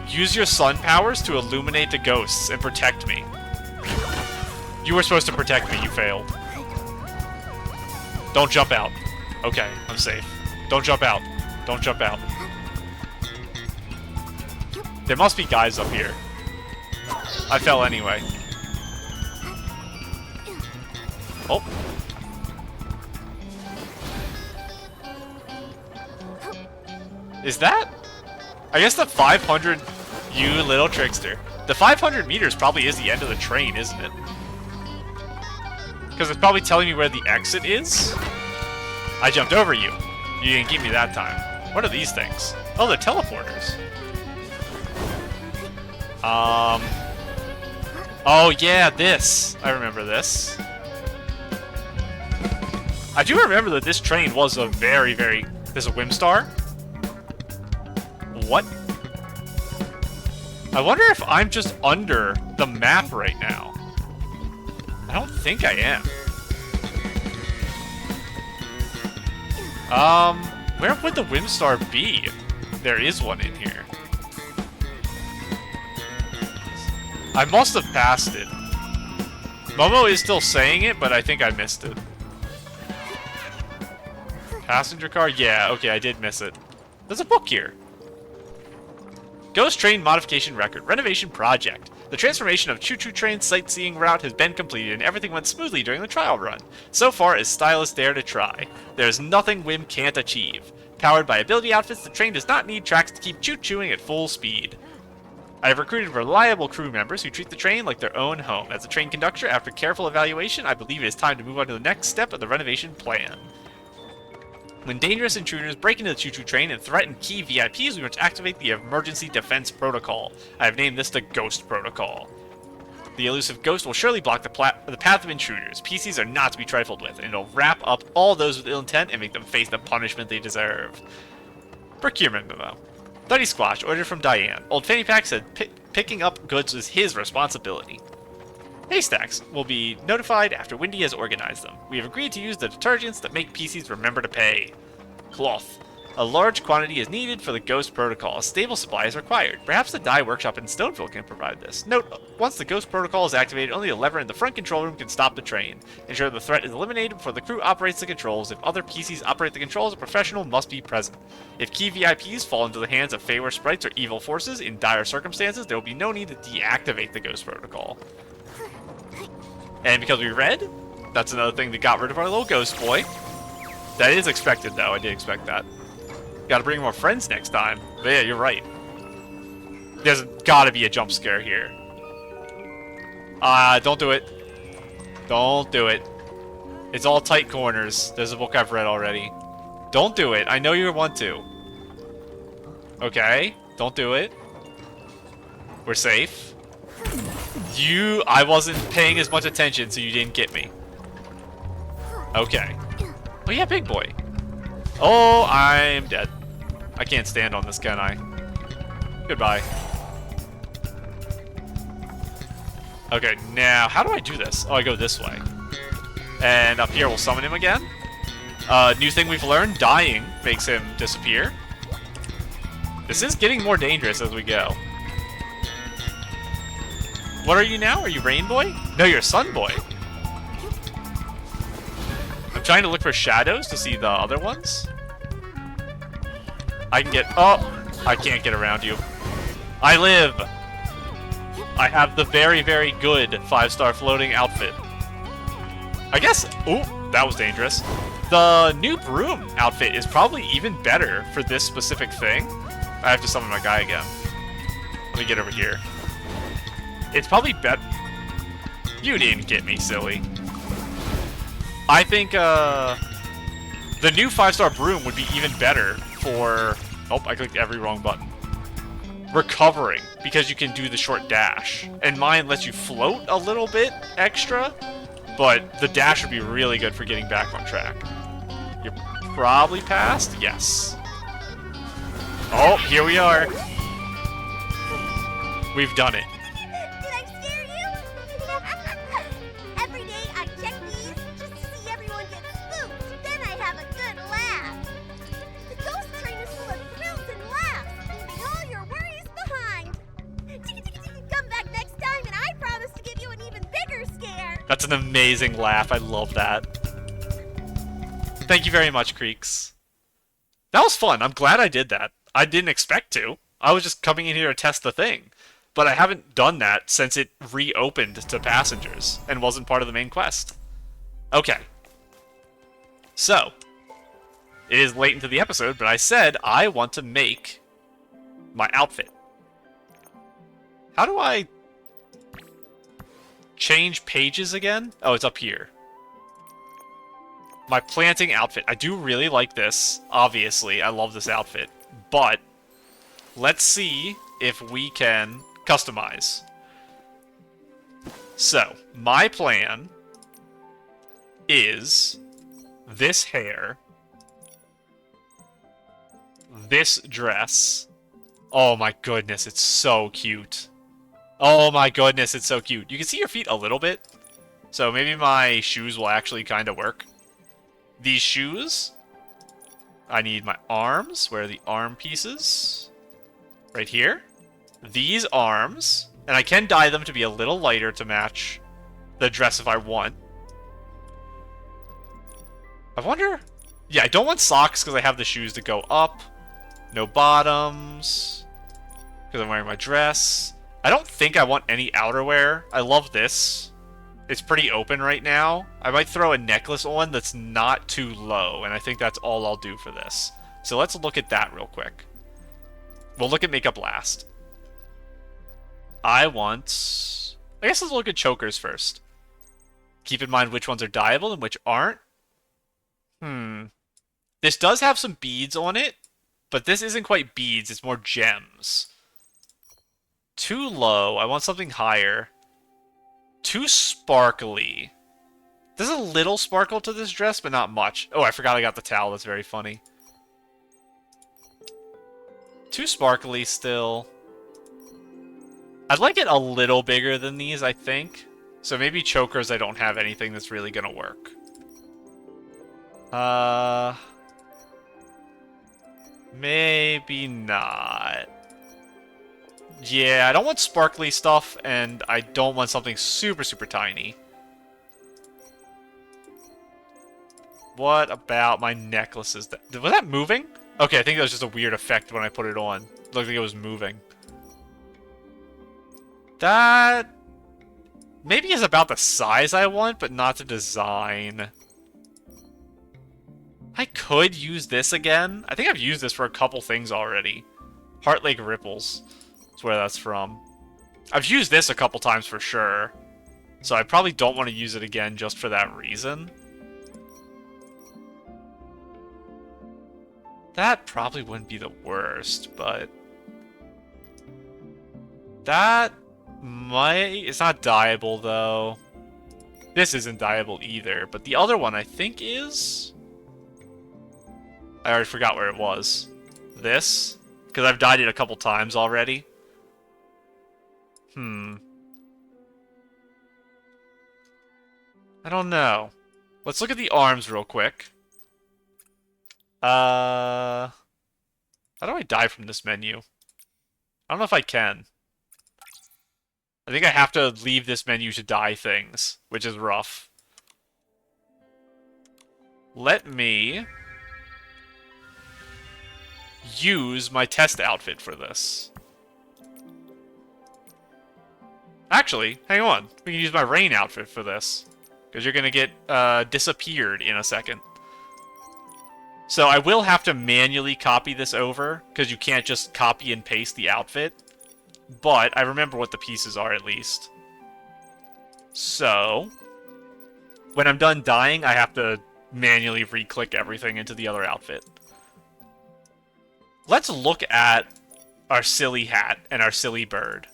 Use your sun powers to illuminate the ghosts and protect me. You were supposed to protect me, you failed. Don't jump out. Okay, I'm safe. Don't jump out. Don't jump out. There must be guys up here. I fell anyway. Oh. Is that? I guess the 500... You little trickster. The 500 meters probably is the end of the train, isn't it? Because it's probably telling me where the exit is. I jumped over you. You didn't get me that time. What are these things? Oh, they're teleporters. Oh, yeah, this. I remember this. I do remember that this train was a very... There's a Whimstar? What? I wonder if I'm just under the map right now. I don't think I am. Where would the Whimstar be? There is one in here. I must have passed it. Momo is still saying it, but I think I missed it. Passenger car? Yeah, okay, I did miss it. There's a book here. Ghost Train Modification Record. Renovation Project. The transformation of Choo Choo Train's sightseeing route has been completed and everything went smoothly during the trial run. So far as stylists dare to try. There's nothing Whim can't achieve. Powered by ability outfits, the train does not need tracks to keep choo-chooing at full speed. I have recruited reliable crew members who treat the train like their own home. As a train conductor, after careful evaluation, I believe it is time to move on to the next step of the renovation plan. When dangerous intruders break into the choo-choo train and threaten key VIPs, we must activate the Emergency Defense Protocol. I have named this the Ghost Protocol. The elusive ghost will surely block the path of intruders. PCs are not to be trifled with, and it'll wrap up all those with ill intent and make them face the punishment they deserve. Procurement memo. Duddy Squash, ordered from Diane. Old Fanny Pack said picking up goods is his responsibility. Haystacks will be notified after Windy has organized them. We have agreed to use the detergents that make PCs remember to pay. Cloth. A large quantity is needed for the Ghost Protocol. A stable supply is required. Perhaps the dye workshop in Stoneville can provide this. Note, once the Ghost Protocol is activated, only a lever in the front control room can stop the train. Ensure the threat is eliminated before the crew operates the controls. If other PCs operate the controls, a professional must be present. If key VIPs fall into the hands of Feyre sprites or evil forces in dire circumstances, there will be no need to deactivate the Ghost Protocol. And because we read, that's another thing that got rid of our little ghost boy. That is expected, though. I did expect that. Gotta bring more friends next time. But yeah, you're right. There's gotta be a jump scare here. Don't do it. Don't do it. It's all tight corners. There's a book I've read already. Don't do it. I know you want to. Okay. Don't do it. We're safe. I wasn't paying as much attention, so you didn't get me. Okay. Oh yeah, big boy. Oh, I'm dead. I can't stand on this, can I? Goodbye. Okay, now, how do I do this? Oh, I go this way. And up here, we'll summon him again. New thing we've learned, dying makes him disappear. This is getting more dangerous as we go. What are you now? Are you Rain Boy? No, you're Sun Boy. I'm trying to look for shadows to see the other ones. I can get... Oh! I can't get around you. I live! I have the very, very good 5-star floating outfit. I guess... Ooh, that was dangerous. The new broom outfit is probably even better for this specific thing. I have to summon my guy again. Let me get over here. It's probably better... You didn't get me, silly. I think, the new 5-star broom would be even better for... Oh, I clicked every wrong button. Recovering, because you can do the short dash. And mine lets you float a little bit extra, but the dash would be really good for getting back on track. You're probably past? Yes. Oh, here we are. We've done it. Did I scare you? Every day I check these just to see everyone get spooked. Then I have a good laugh. The ghost train is full of thrills and laughs, leaving all your worries behind. Come back next time and I promise to give you an even bigger scare. That's an amazing laugh. I love that. Thank you very much, Creeks. That was fun. I'm glad I did that. I didn't expect to. I was just coming in here to test the thing. But I haven't done that since it reopened to passengers and wasn't part of the main quest. Okay. So, it is late into the episode, but I said I want to make my outfit. How do I change pages again? Oh, it's up here. My planting outfit. I do really like this. Obviously, I love this outfit. But, let's see if we can customize. So, my plan is this hair, this dress. Oh my goodness, it's so cute. Oh my goodness, it's so cute. You can see your feet a little bit, so maybe my shoes will actually kind of work. These shoes, I need my arms. Where are the arm pieces? Right here. These arms, and I can dye them to be a little lighter to match the dress if I want. I wonder... Yeah, I don't want socks because I have the shoes to go up. No bottoms, because I'm wearing my dress. I don't think I want any outerwear. I love this. It's pretty open right now. I might throw a necklace on that's not too low, and I think that's all I'll do for this. So let's look at that real quick. We'll look at makeup last. I guess let's look at chokers first. Keep in mind which ones are dyeable and which aren't. This does have some beads on it, but this isn't quite beads, it's more gems. Too low, I want something higher. Too sparkly. There's a little sparkle to this dress, but not much. Oh, I forgot I got the towel, that's very funny. Too sparkly still. I'd like it a little bigger than these, I think. So maybe chokers I don't have anything that's really gonna work. Maybe not. Yeah, I don't want sparkly stuff, and I don't want something super, super tiny. What about my necklaces? Was that moving? Okay, I think that was just a weird effect when I put it on. It looked like it was moving. That maybe is about the size I want, but not the design. I could use this again. I think I've used this for a couple things already. Heart Lake Ripples. That's where that's from. I've used this a couple times for sure. So I probably don't want to use it again just for that reason. That probably wouldn't be the worst, but... That might... It's not dyeable, though. This isn't dyeable either, but the other one I think is... I already forgot where it was. This? Because I've dyed it a couple times already. I don't know. Let's look at the arms real quick. How do I dye from this menu? I don't know if I can. I think I have to leave this menu to dye things, which is rough. let me use my test outfit for this. Actually, hang on. We can use my rain outfit for this. Because you're going to get disappeared in a second. So I will have to manually copy this over. Because you can't just copy and paste the outfit. But I remember what the pieces are at least. So when I'm done dyeing, I have to manually re-click everything into the other outfit. Let's look at our silly hat and our silly bird.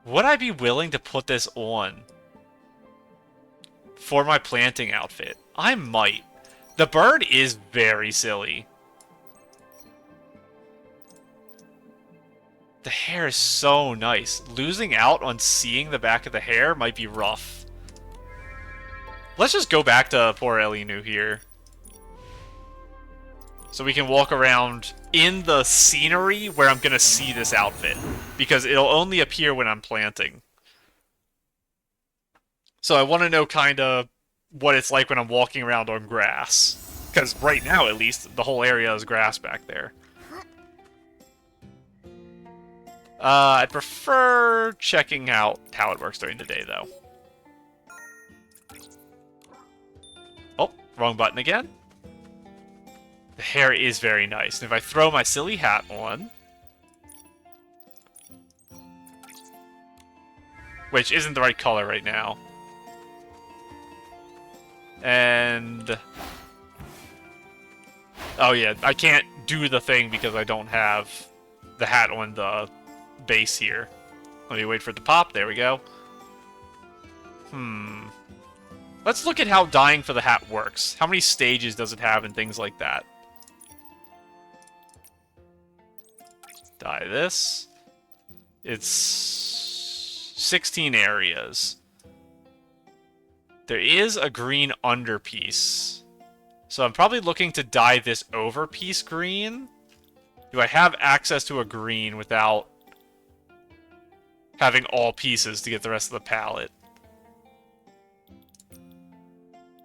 Would I be willing to put this on for my planting outfit? I might. The bird is very silly. The hair is so nice. Losing out on seeing the back of the hair might be rough. Let's just go back to poor Elinu here. So we can walk around in the scenery where I'm going to see this outfit. Because it'll only appear when I'm planting. So I want to know kind of what it's like when I'm walking around on grass. Because right now, at least, the whole area is grass back there. I'd prefer checking out how it works during the day, though. Oh, wrong button again. The hair is very nice. And if I throw my silly hat on, which isn't the right color right now, and oh yeah, I can't do the thing because I don't have the hat on the base here. Let me wait for it to pop. There we go. Let's look at how dyeing for the hat works. How many stages does it have and things like that? Dye this. It's 16 areas. There is a green underpiece. So I'm probably looking to dye this over piece green. Do I have access to a green without having all pieces to get the rest of the palette?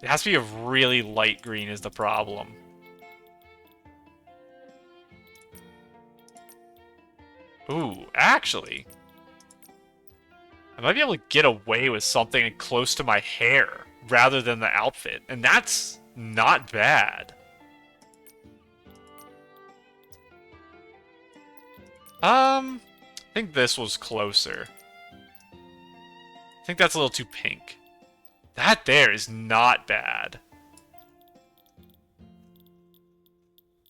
It has to be a really light green is the problem. Ooh, actually, I might be able to get away with something close to my hair rather than the outfit, and that's not bad. I think this was closer. I think that's a little too pink. That there is not bad.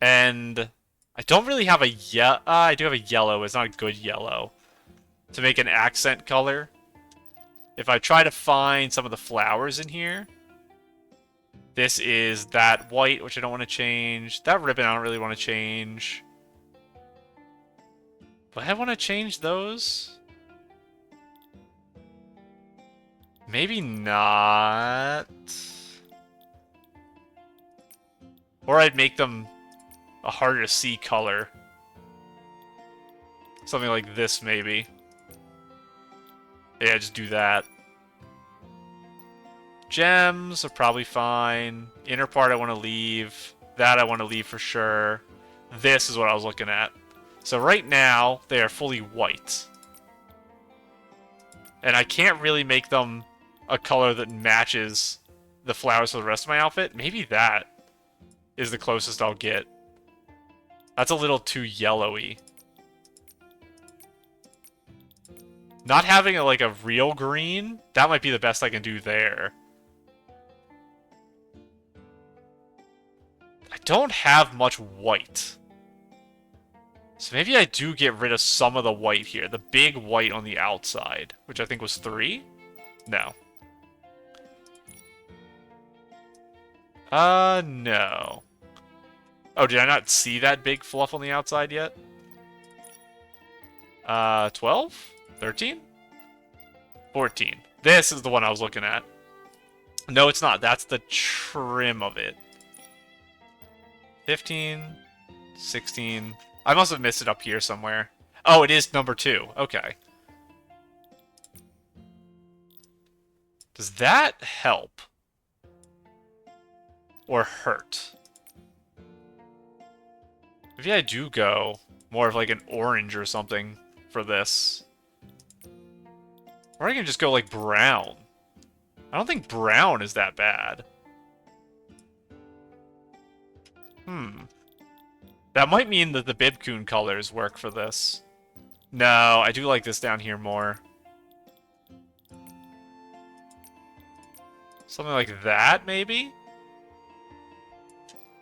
And I don't really have a I do have a yellow. It's not a good yellow to make an accent color. If I try to find some of the flowers in here, this is that white, which I don't want to change. That ribbon I don't really want to change. Do I want to change those? Maybe not. Or I'd make them a harder to see color. Something like this, maybe. Yeah, just do that. Gems are probably fine. Inner part I want to leave. That I want to leave for sure. This is what I was looking at. So right now, they are fully white. And I can't really make them a color that matches the flowers for the rest of my outfit. Maybe that is the closest I'll get. That's a little too yellowy. Not having like a real green, that might be the best I can do there. I don't have much white. So maybe I do get rid of some of the white here. The big white on the outside, which I think was 3? No. No. Oh, did I not see that big fluff on the outside yet? 12? 13? 14. This is the one I was looking at. No, it's not. That's the trim of it. 15, 16. I must have missed it up here somewhere. Oh, it is number 2. Okay. Does that help? or hurt? Maybe I do go more of like an orange or something for this. Or I can just go like brown. I don't think brown is that bad. That might mean that the Bibcoon colors work for this. No, I do like this down here more. Something like that, maybe?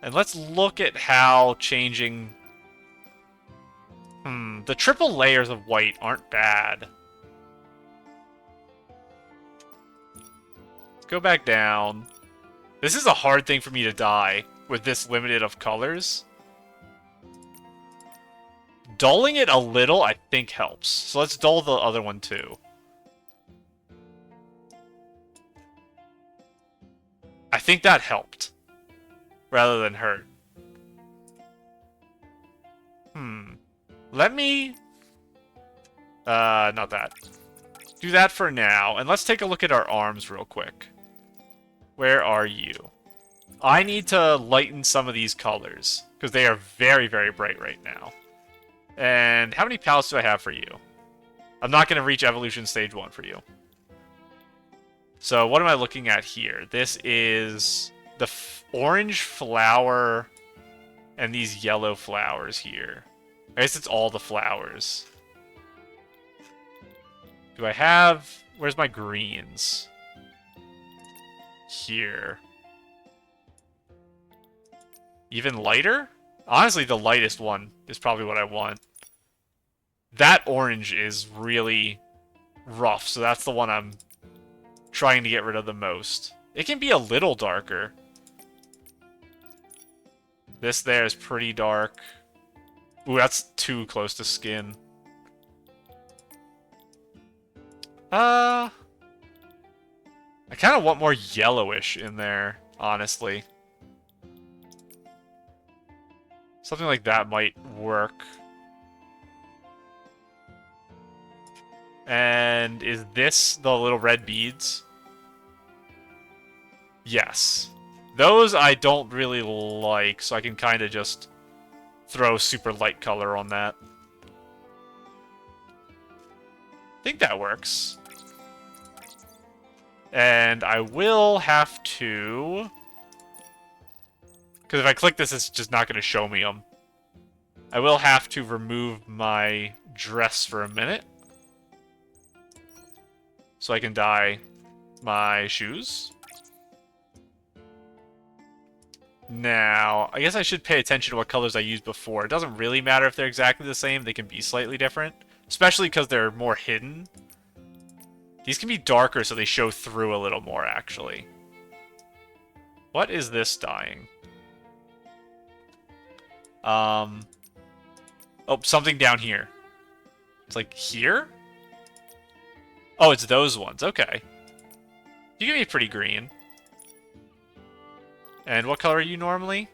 And let's look at how changing... the triple layers of white aren't bad. Let's go back down. This is a hard thing for me to dye with this limited of colors. Dulling it a little, I think, helps. So let's dull the other one, too. I think that helped. Rather than hurt. Let me... not that. Do that for now. And let's take a look at our arms real quick. Where are you? I need to lighten some of these colors. Because they are very, very bright right now. And how many palettes do I have for you? I'm not going to reach Evolution Stage 1 for you. So what am I looking at here? This is the orange flower and these yellow flowers here. I guess it's all the flowers. Do I have... Where's my greens? Here. Even lighter? Honestly, the lightest one is probably what I want. That orange is really rough, so that's the one I'm trying to get rid of the most. It can be a little darker. This there is pretty dark. Ooh, that's too close to skin. I kind of want more yellowish in there, honestly. Something like that might work. And is this the little red beads? Yes. Those I don't really like, so I can kind of just throw super light color on that. I think that works. And I will have to... Because if I click this, it's just not going to show me them. I will have to remove my dress for a minute. So I can dye my shoes. Now, I guess I should pay attention to what colors I used before. It doesn't really matter if they're exactly the same. They can be slightly different. Especially because they're more hidden. These can be darker so they show through a little more, actually. What is this dyeing? Oh, something down here. It's like here? Oh, it's those ones. Okay. You give me pretty green. And what color are you normally?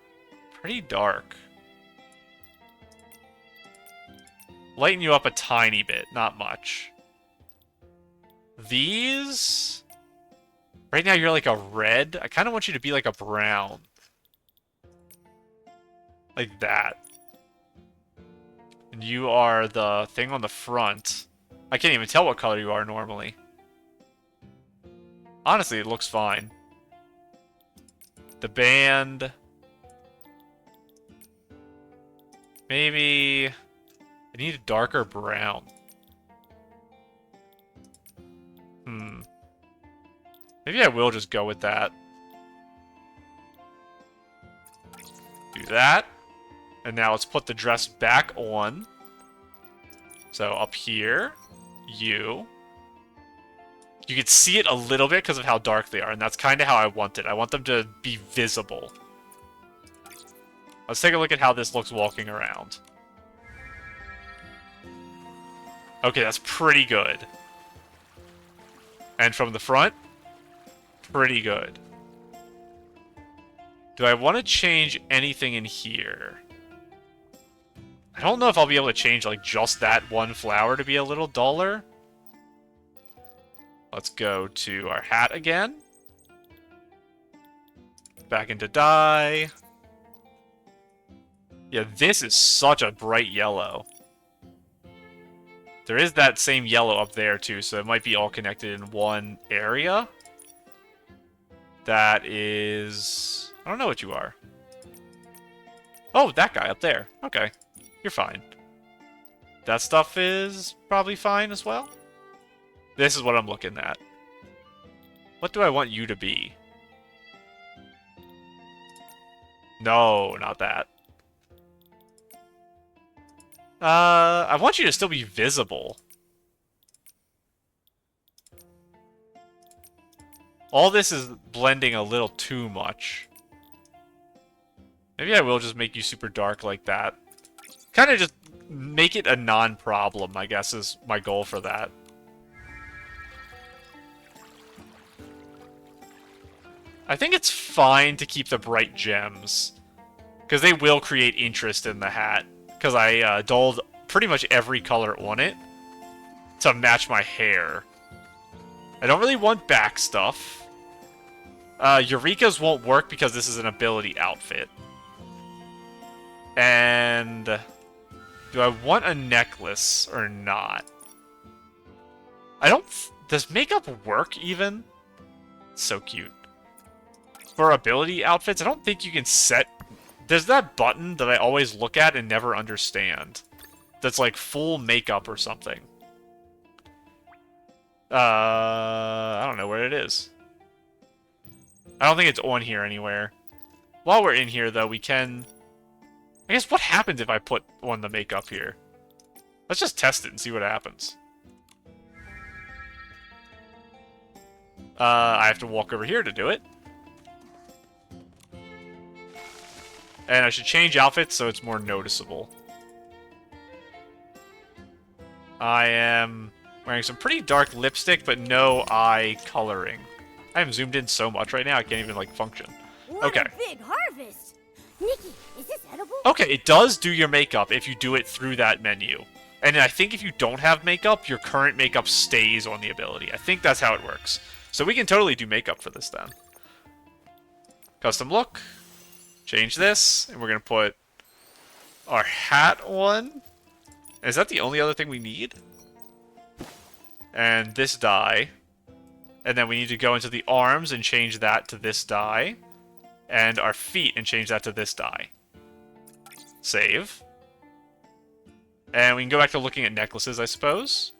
Pretty dark. Lighten you up a tiny bit, not much. These... Right now you're like a red. I kind of want you to be like a brown. Like that. And you are the thing on the front. I can't even tell what color you are normally. Honestly, it looks fine. The band... Maybe... I need a darker brown. Maybe I will just go with that. Do that. And now let's put the dress back on. So up here, you can see it a little bit because of how dark they are, and that's kind of how I want it. I want them to be visible. Let's take a look at how this looks walking around. Okay, that's pretty good. And from the front, pretty good. Do I want to change anything in here? I don't know if I'll be able to change, like, just that one flower to be a little duller. Let's go to our hat again. back into dye. Yeah, this is such a bright yellow. There is that same yellow up there, too, so it might be all connected in one area. That is... I don't know what you are. Oh, that guy up there. Okay. You're fine. That stuff is probably fine as well. This is what I'm looking at. What do I want you to be? No, not that. I want you to still be visible. All this is blending a little too much. Maybe I will just make you super dark like that. Kind of just make it a non-problem, I guess, is my goal for that. I think it's fine to keep the bright gems, because they will create interest in the hat. Because I dulled pretty much every color on it to match my hair. I don't really want back stuff. Eureka's won't work because this is an ability outfit. And do I want a necklace or not? I don't... Does makeup work even? It's so cute. For ability outfits, I don't think you can set... There's that button that I always look at and never understand. That's like full makeup or something. I don't know where it is. I don't think it's on here anywhere. While we're in here, though, we can... I guess what happens if I put on the makeup here? Let's just test it and see what happens. I have to walk over here to do it. And I should change outfits so it's more noticeable. I am wearing some pretty dark lipstick, but no eye coloring. I am zoomed in so much right now, I can't even, like, function. What a big harvest! Nikki, is this edible? Okay, it does do your makeup if you do it through that menu. And I think if you don't have makeup, your current makeup stays on the ability. I think that's how it works. So we can totally do makeup for this then. Custom look. Change this, and we're going to put our hat on. Is that the only other thing we need? And this dye. And then we need to go into the arms and change that to this dye. And our feet and change that to this dye. Save. And we can go back to looking at necklaces, I suppose.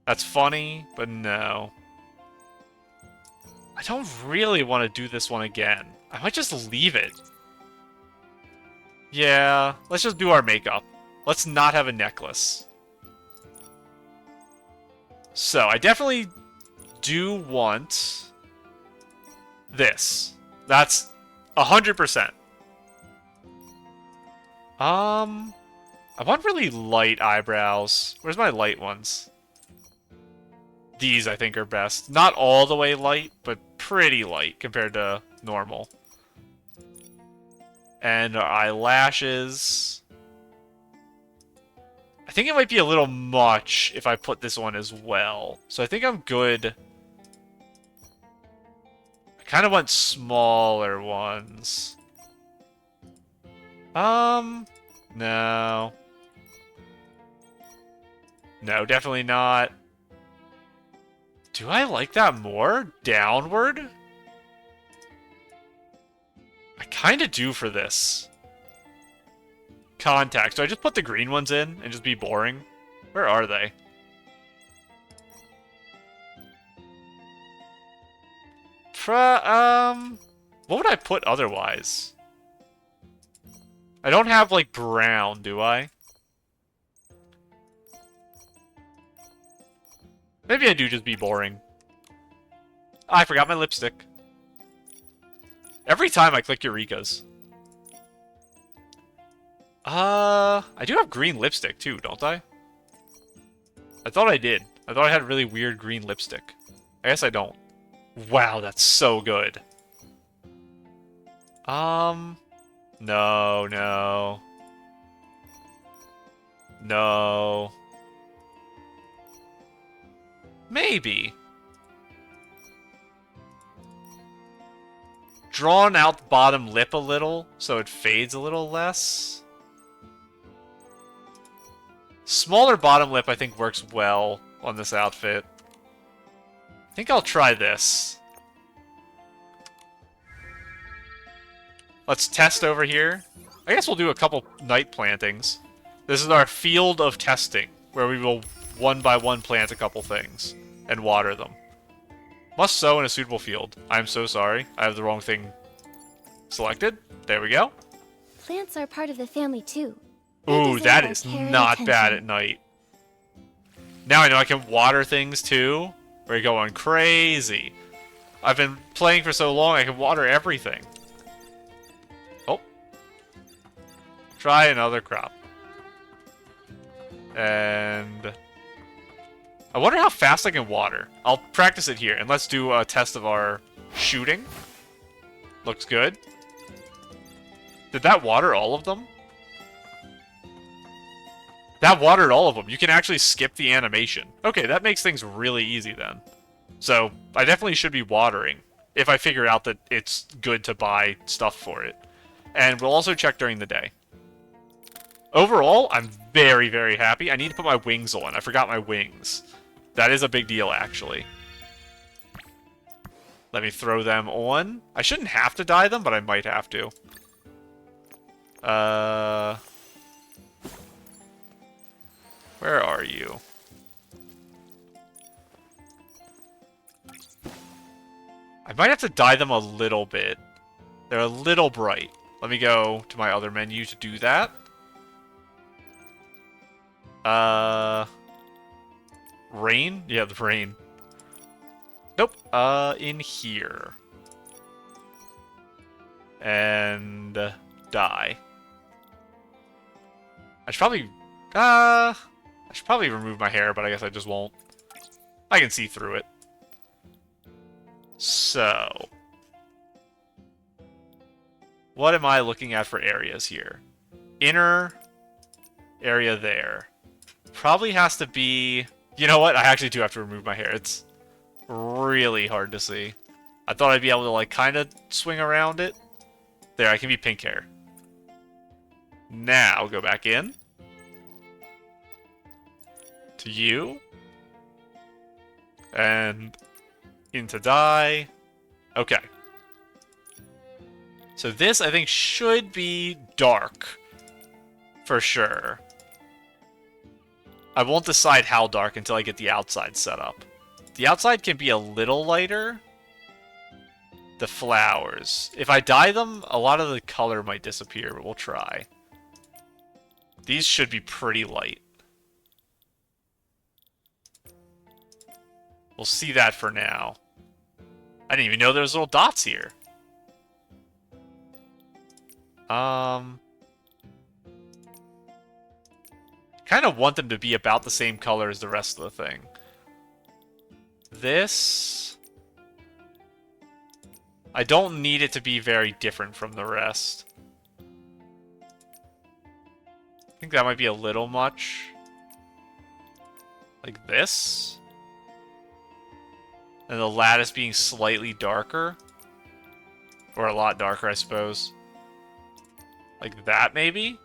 That's funny, but no. I don't really want to do this one again. I might just leave it. Yeah, let's just do our makeup. Let's not have a necklace. So, I definitely do want this. That's 100%. I want really light eyebrows. Where's my light ones? These, I think, are best. Not all the way light, but pretty light compared to normal. And our eyelashes. I think it might be a little much if I put this on as well. So I think I'm good. I kind of want smaller ones. No. No, definitely not. Do I like that more? Downward? I kind of do for this. Contacts. Do I just put the green ones in and just be boring? Where are they? What would I put otherwise? I don't have, like, brown, do I? Maybe I do just be boring. I forgot my lipstick. Every time I click Eureka's. I do have green lipstick too, don't I? I thought I did. I thought I had really weird green lipstick. I guess I don't. Wow, that's so good. No, no. No. Maybe. Drawn out the bottom lip a little, so it fades a little less. Smaller bottom lip, I think, works well on this outfit. I think I'll try this. Let's test over here. I guess we'll do a couple night plantings. This is our field of testing, where we will one by one plant a couple things and water them. Must sow in a suitable field. I'm so sorry. I have the wrong thing selected. There we go. Plants are part of the family too. They Ooh, deserve that our is care and not bad attention. at night. Now I know I can water things too. We're going crazy. I've been playing for so long, I can water everything. Oh. Try another crop. And I wonder how fast I can water. I'll practice it here, and let's do a test of our shooting. Looks good. Did that water all of them? That watered all of them. You can actually skip the animation. Okay, that makes things really easy then. So, I definitely should be watering, if I figure out that it's good to buy stuff for it. And we'll also check during the day. Overall, I'm very, very happy. I need to put my wings on. I forgot my wings. That is a big deal, actually. Let me throw them on. I shouldn't have to dye them, but I might have to. Where are you? I might have to dye them a little bit. They're a little bright. Let me go to my other menu to do that. Rain? Yeah, the rain. Nope. In here. And dye. I should probably remove my hair, but I guess I just won't. I can see through it. So, what am I looking at for areas here? Inner area there. Probably has to be... You know what? I actually do have to remove my hair. It's really hard to see. I thought I'd be able to, like, kind of swing around it. There, I can be pink hair. Now, go back in. To you. And into dye. Okay. So this, I think, should be dark. For sure. I won't decide how dark until I get the outside set up. The outside can be a little lighter. The flowers. If I dye them, a lot of the color might disappear, but we'll try. These should be pretty light. We'll see that for now. I didn't even know there was little dots here. Kind of want them to be about the same color as the rest of the thing. This... I don't need it to be very different from the rest. I think that might be a little much. Like this. And the lattice being slightly darker. Or a lot darker, I suppose. Like that, maybe?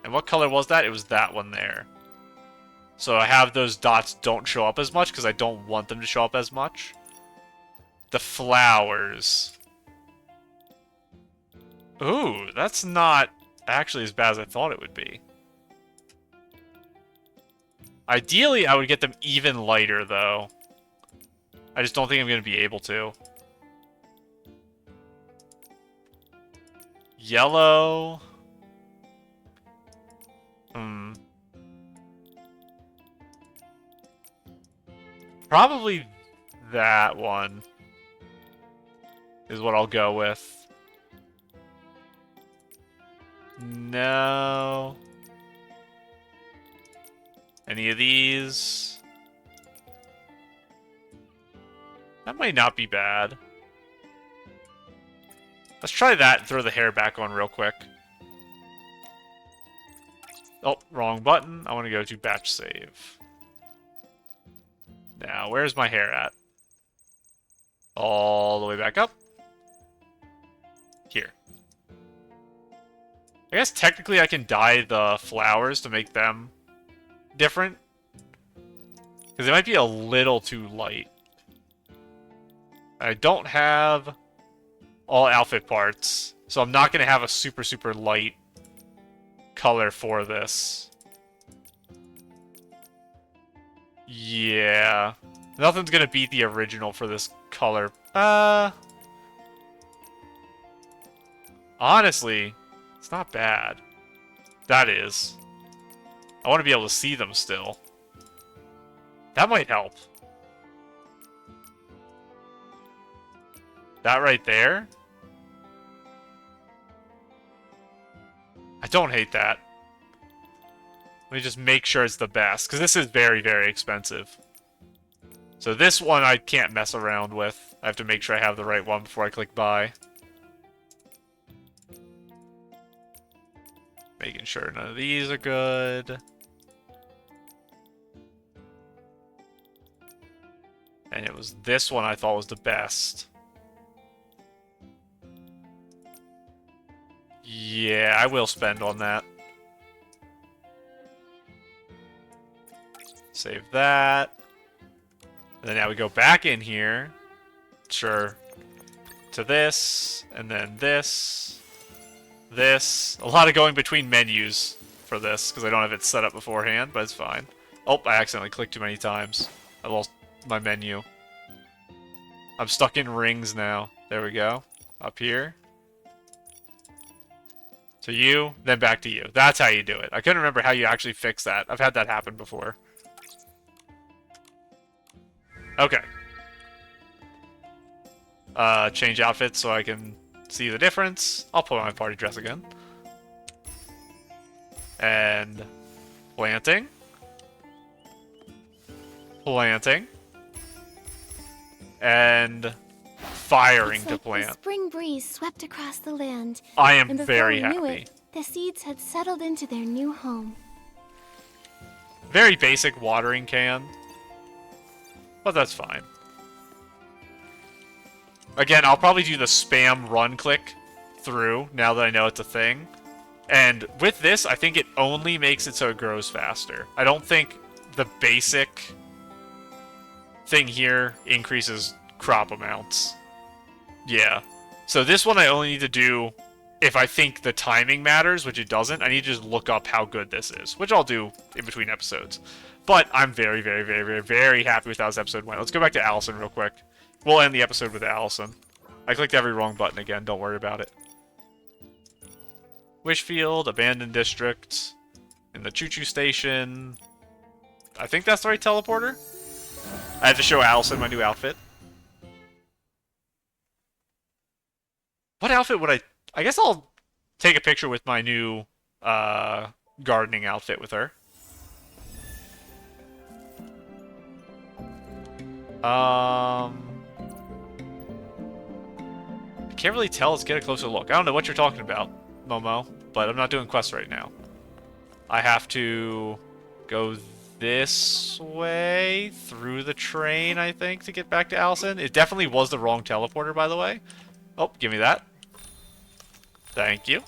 And what color was that? It was that one there. So I have those dots don't show up as much because I don't want them to show up as much. The flowers. Ooh, that's not actually as bad as I thought it would be. Ideally, I would get them even lighter, though. I just don't think I'm going to be able to. Yellow. Probably that one is what I'll go with. No. Any of these? That might not be bad. Let's try that and throw the hair back on real quick. Oh, wrong button. I want to go to batch save. Now, where's my hair at? All the way back up. Here. I guess technically I can dye the flowers to make them different. Because they might be a little too light. I don't have all outfit parts, so I'm not going to have a super, super light color for this. Yeah. Nothing's going to beat the original for this color. Honestly, it's not bad. That is. I want to be able to see them still. That might help. That right there? I don't hate that. Let me just make sure it's the best, because this is very, very expensive. So this one I can't mess around with. I have to make sure I have the right one before I click buy. Making sure none of these are good. And it was this one I thought was the best. Yeah, I will spend on that. Save that. And then now we go back in here. Sure. To this. And then this. This. A lot of going between menus for this, because I don't have it set up beforehand, but it's fine. Oh, I accidentally clicked too many times. I lost my menu. I'm stuck in rings now. There we go. Up here. To you, then back to you. That's how you do it. I couldn't remember how you actually fix that. I've had that happen before. Okay. Change outfits so I can see the difference. I'll put on my party dress again. And planting. Planting. And firing It's to like plant. the spring breeze swept across the land. I am And before very we knew happy. it, the seeds had settled into their new home. Very basic watering can. But that's fine. Again, I'll probably do the spam run click through now that I know it's a thing. And with this, I think it only makes it so it grows faster. I don't think the basic thing here increases crop amounts. Yeah. So this one I only need to do if I think the timing matters, which it doesn't. I need to just look up how good this is, which I'll do in between episodes. But I'm very, very, very, very, very happy with how this episode went. Let's go back to Allison real quick. We'll end the episode with Allison. I clicked every wrong button again. Don't worry about it. Wishfield, Abandoned District, in the choo-choo station. I think that's the right teleporter. I have to show Allison my new outfit. What outfit would I guess I'll take a picture with my new gardening outfit with her. I can't really tell. Let's get a closer look. I don't know what you're talking about, Momo, but I'm not doing quests right now. I have to go this way through the train, I think, to get back to Allison. It definitely was the wrong teleporter, by the way. Oh, give me that. Thank you.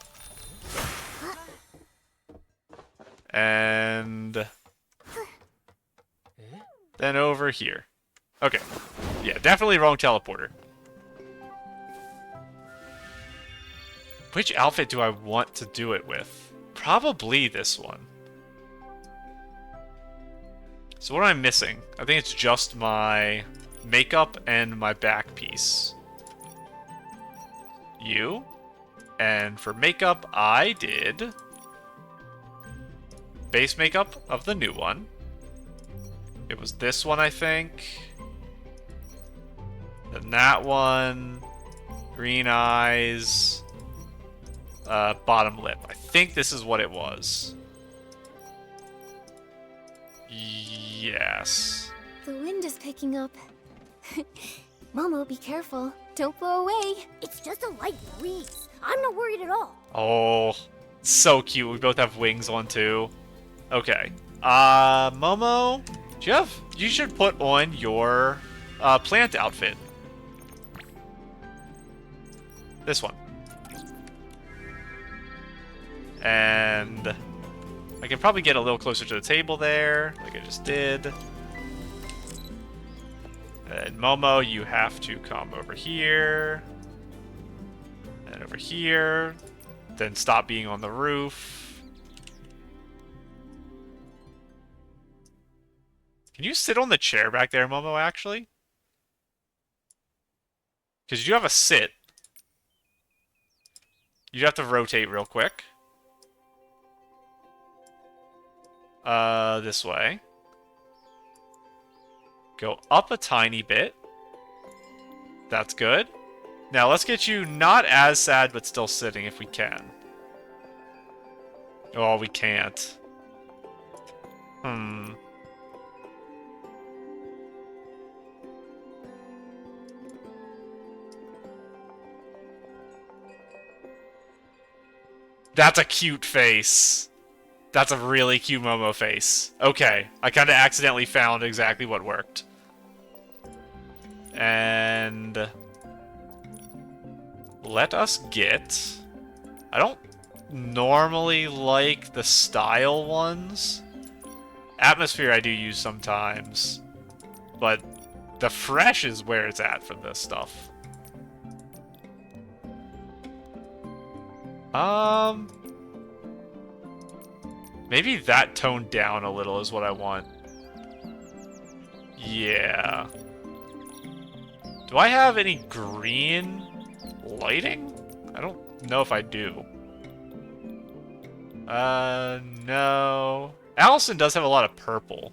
And then over here. Okay. Yeah, definitely wrong teleporter. Which outfit do I want to do it with? Probably this one. So what am I missing? I think it's just my makeup and my back piece. You. And for makeup, I did base makeup of the new one. It was this one, I think. Then that one. Green eyes. Bottom lip. I think this is what it was. Yes. The wind is picking up. Momo, be careful. Don't blow away. It's just a light breeze. I'm not worried at all. Oh, so cute. We both have wings on too. Okay. Momo, you should put on your plant outfit. This one. And I can probably get a little closer to the table there, like I just did. And Momo, you have to come over here. And over here. Then stop being on the roof. Can you sit on the chair back there, Momo, actually? Because you have a sit. You'd have to rotate real quick. This way. Go up a tiny bit. That's good. Now let's get you not as sad, but still sitting if we can. Oh, we can't. That's a cute face. That's a really cute Momo face. Okay, I kind of accidentally found exactly what worked. And let us get... I don't normally like the style ones. Atmosphere I do use sometimes. But the fresh is where it's at for this stuff. Maybe that toned down a little is what I want. Yeah. Do I have any green lighting? I don't know if I do. No. Allison does have a lot of purple.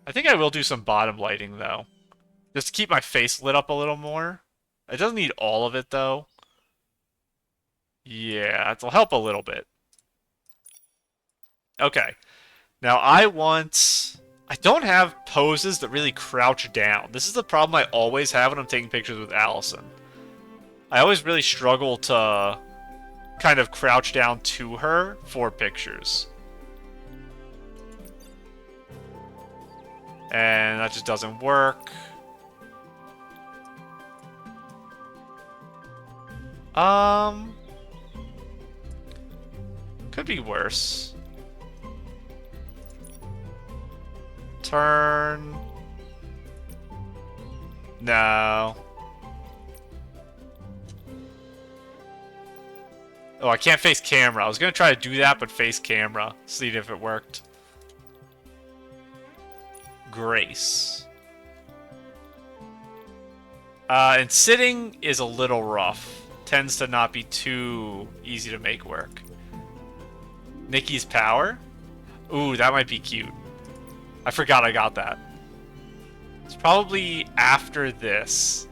I think I will do some bottom lighting, though. Just to keep my face lit up a little more. It doesn't need all of it, though. Yeah, it'll help a little bit. Okay. Now I don't have poses that really crouch down. This is the problem I always have when I'm taking pictures with Allison. I always really struggle to kind of crouch down to her for pictures. And that just doesn't work. Could be worse. Turn. No. Oh, I can't face camera. I was gonna try to do that, but face camera. See if it worked. Grace. And sitting is a little rough. Tends to not be too easy to make work. Nikki's power? Ooh, that might be cute. I forgot I got that. It's probably after this.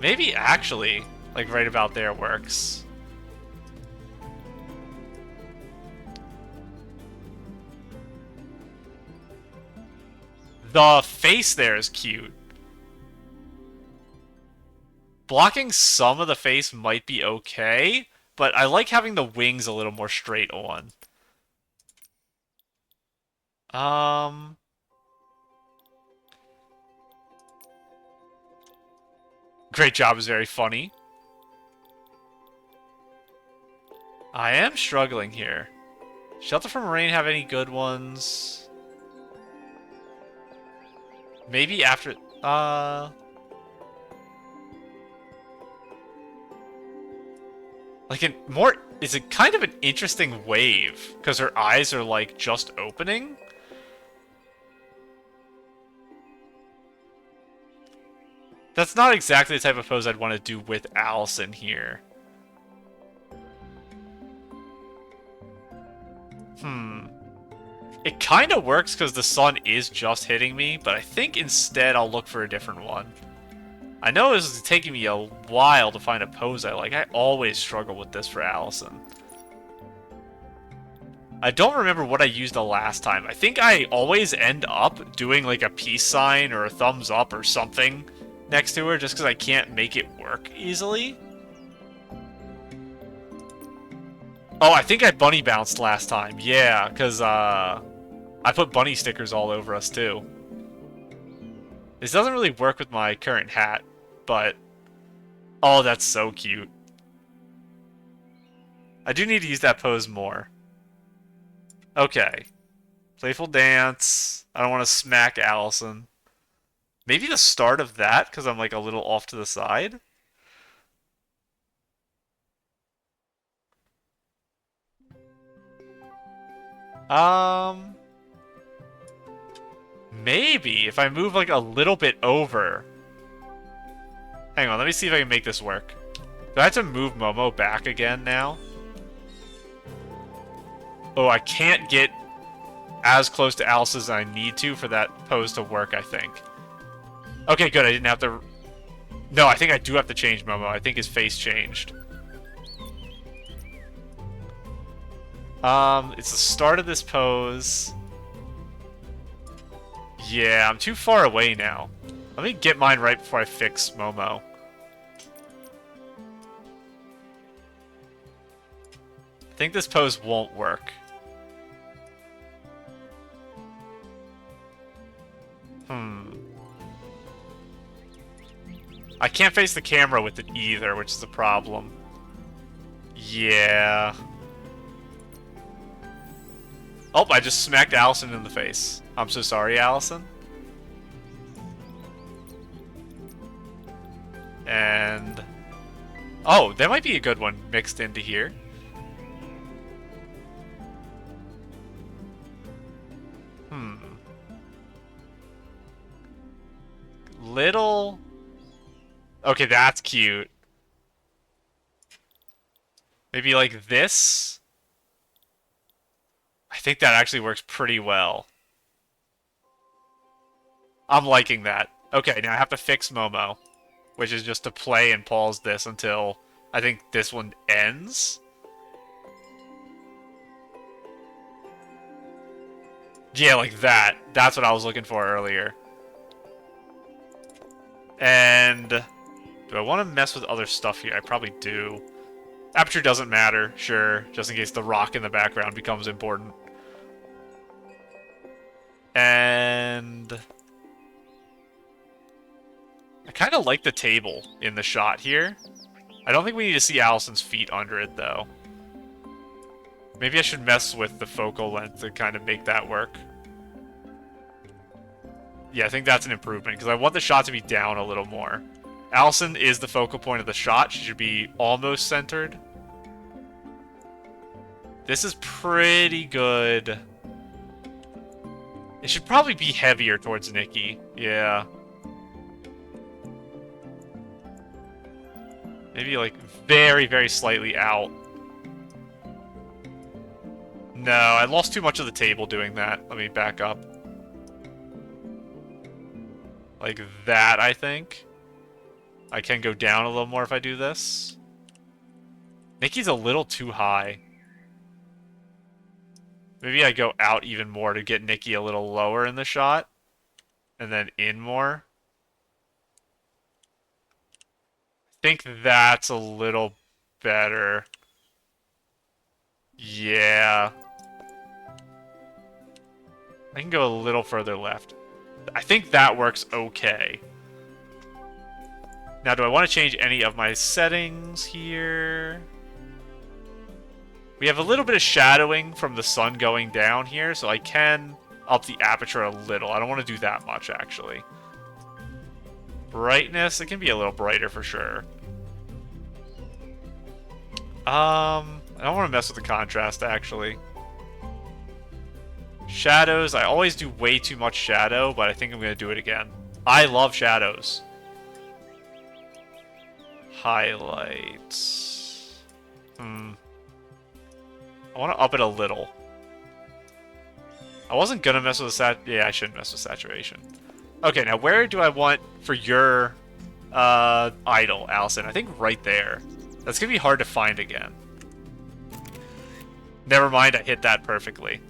Maybe actually, like right about there works. The face there is cute. Blocking some of the face might be okay, but I like having the wings a little more straight on. Great job is very funny. I am struggling here. Shelter from Rain have any good ones? Maybe after... Like a more... Is it kind of an interesting wave? Because her eyes are like just opening? That's not exactly the type of pose I'd want to do with Allison here. It kind of works because the sun is just hitting me, but I think instead I'll look for a different one. I know this is taking me a while to find a pose I like. I always struggle with this for Allison. I don't remember what I used the last time. I think I always end up doing like a peace sign or a thumbs up or something next to her just because I can't make it work easily. Oh, I think I bunny bounced last time. Yeah, because I put bunny stickers all over us too. This doesn't really work with my current hat, but... Oh, that's so cute. I do need to use that pose more. Okay. Playful dance. I don't want to smack Allison. Maybe the start of that, because I'm like a little off to the side. Maybe if I move like a little bit over. Hang on, let me see if I can make this work. Do I have to move Momo back again now? Oh, I can't get as close to Alice as I need to for that pose to work, I think. Okay, good, I didn't have to... No, I think I do have to change Momo. I think his face changed. It's the start of this pose. Yeah, I'm too far away now. Let me get mine right before I fix Momo. I think this pose won't work. I can't face the camera with it either, which is a problem. Yeah. Oh, I just smacked Allison in the face. I'm so sorry, Allison. And... Oh, that might be a good one mixed into here. Little... Okay, that's cute. Maybe like this? I think that actually works pretty well. I'm liking that. Okay, now I have to fix Momo, which is just to play and pause this until I think this one ends. Yeah, like that. That's what I was looking for earlier. And do I want to mess with other stuff here? I probably do. Aperture doesn't matter, sure, just in case the rock in the background becomes important. And I kind of like the table in the shot here. I don't think we need to see Allison's feet under it, though. Maybe I should mess with the focal length to kind of make that work. Yeah, I think that's an improvement, because I want the shot to be down a little more. Allison is the focal point of the shot. She should be almost centered. This is pretty good. It should probably be heavier towards Nikki. Yeah. Maybe, like, very, very slightly out. No, I lost too much of the table doing that. Let me back up. Like that, I think. I can go down a little more if I do this. Nikki's a little too high. Maybe I go out even more to get Nikki a little lower in the shot. And then in more. I think that's a little better. Yeah. I can go a little further left. I think that works okay. Now, do I want to change any of my settings here? We have a little bit of shadowing from the sun going down here, so I can up the aperture a little. I don't want to do that much, actually. Brightness, it can be a little brighter for sure. I don't want to mess with the contrast, actually. Shadows, I always do way too much shadow, but I think I'm going to do it again. I love shadows. Highlights. I want to up it a little. I wasn't going to mess with the yeah, I shouldn't mess with saturation. Okay, now where do I want for your idol, Allison? I think right there. That's going to be hard to find again. Never mind, I hit that perfectly.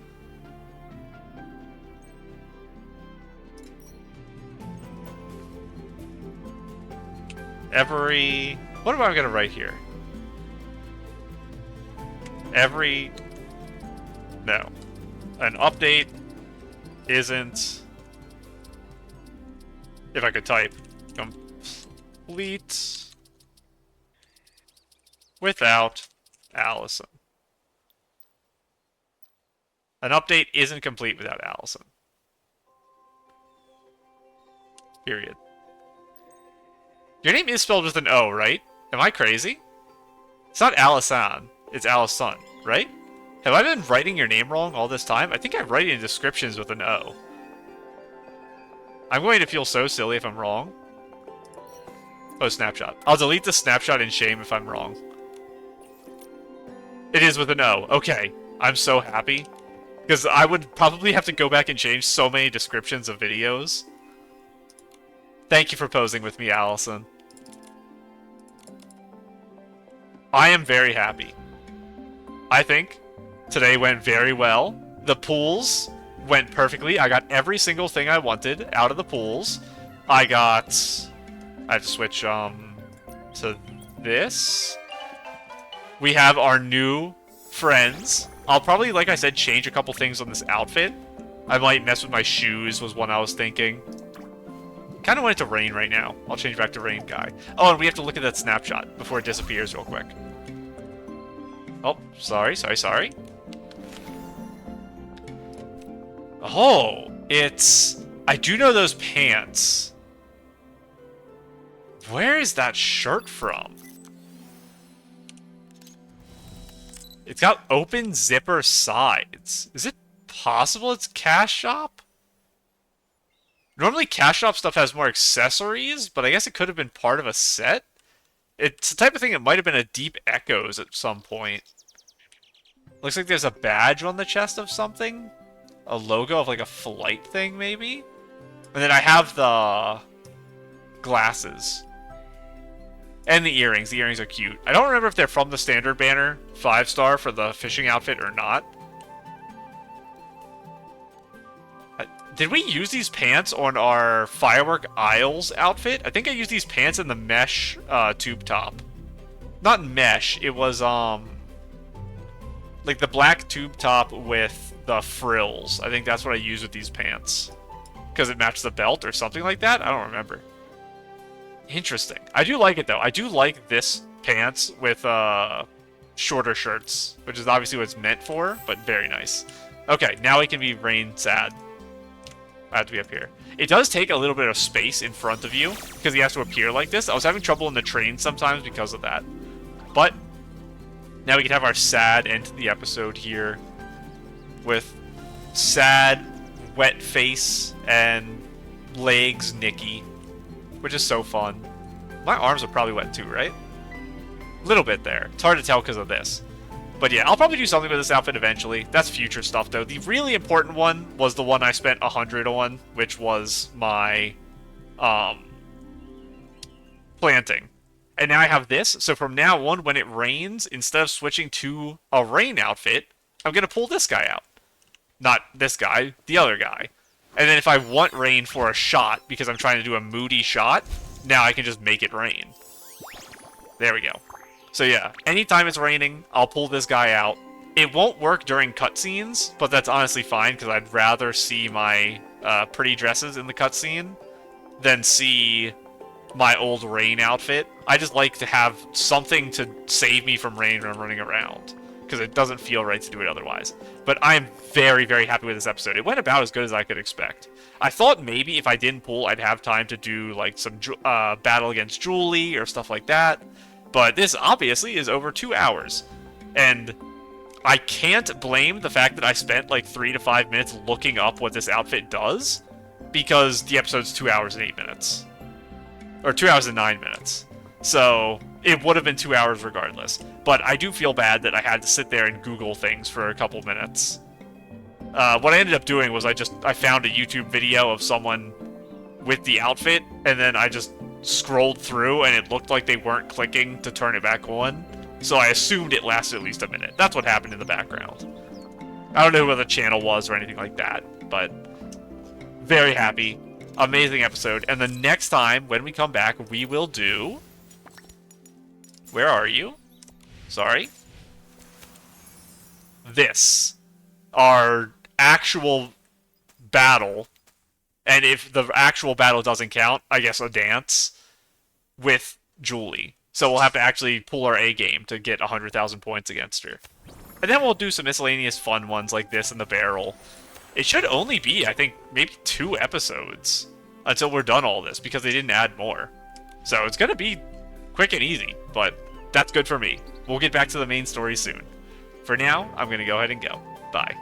Every... What am I going to write here? Every... No. An update isn't... If I could type. Complete... without Allison. An update isn't complete without Allison. Period. Your name is spelled with an O, right? Am I crazy? It's not Allison. It's Allison, right? Have I been writing your name wrong all this time? I think I write it in descriptions with an O. I'm going to feel so silly if I'm wrong. Oh, snapshot. I'll delete the snapshot in shame if I'm wrong. It is with an O. Okay. I'm so happy. Because I would probably have to go back and change so many descriptions of videos. Thank you for posing with me, Allison. I am very happy. I think today went very well. The pools went perfectly. I got every single thing I wanted out of the pools. I have to switch to this. We have our new friends. I'll probably, like I said, change a couple things on this outfit. I might mess with my shoes was one I was thinking. Kind of want it to rain right now. I'll change back to rain guy. Oh, and we have to look at that snapshot before it disappears real quick. Oh, sorry. Oh, it's... I do know those pants. Where is that shirt from? It's got open zipper sides. Is it possible it's Cash Shop? Normally Cash Shop stuff has more accessories, but I guess it could have been part of a set. It's the type of thing that might have been a Deep Echoes at some point. Looks like there's a badge on the chest of something. A logo of like a flight thing, maybe? And then I have the glasses. And the earrings. The earrings are cute. I don't remember if they're from the standard banner 5-star for the fishing outfit or not. Did we use these pants on our Firework Isles outfit? I think I used these pants in the mesh tube top. Not mesh, it was like the black tube top with the frills. I think that's what I used with these pants. Because it matched the belt or something like that? I don't remember. Interesting. I do like it though. I do like this pants with shorter shirts, which is obviously what it's meant for, but very nice. Okay, now we can be rain sad. I have to be up here. It does take a little bit of space in front of you, because he has to appear like this. I was having trouble in the train sometimes because of that. But, now we can have our sad end to the episode here, with sad, wet face, and legs Nikki, which is so fun. My arms are probably wet too, right? A little bit there. It's hard to tell because of this. But yeah, I'll probably do something with this outfit eventually. That's future stuff, though. The really important one was the one I spent 100 on, which was my planting. And now I have this, so from now on, when it rains, instead of switching to a rain outfit, I'm going to pull this guy out. Not this guy, the other guy. And then if I want rain for a shot, because I'm trying to do a moody shot, now I can just make it rain. There we go. So yeah, anytime it's raining, I'll pull this guy out. It won't work during cutscenes, but that's honestly fine, because I'd rather see my pretty dresses in the cutscene than see my old rain outfit. I just like to have something to save me from rain when I'm running around, because it doesn't feel right to do it otherwise. But I'm very, very happy with this episode. It went about as good as I could expect. I thought maybe if I didn't pull, I'd have time to do like some battle against Julie or stuff like that. But this obviously is over 2 hours. And I can't blame the fact that I spent like 3 to 5 minutes looking up what this outfit does, because the episode's 2 hours and 8 minutes. Or 2 hours and 9 minutes. So it would have been 2 hours regardless. But I do feel bad that I had to sit there and Google things for a couple minutes. What I ended up doing was I found a YouTube video of someone with the outfit, and then I just scrolled through, and it looked like they weren't clicking to turn it back on. So I assumed it lasted at least a minute. That's what happened in the background. I don't know who the channel was or anything like that, but very happy. Amazing episode. And the next time, when we come back, we will do Where are you? Sorry. This. Our actual battle. And if the actual battle doesn't count, I guess a dance with Julie. So we'll have to actually pull our A game to get 100,000 points against her. And then we'll do some miscellaneous fun ones like this in the barrel. It should only be, I think, maybe 2 episodes until we're done all this, because they didn't add more. So it's going to be quick and easy, but that's good for me. We'll get back to the main story soon. For now, I'm going to go ahead and go. Bye.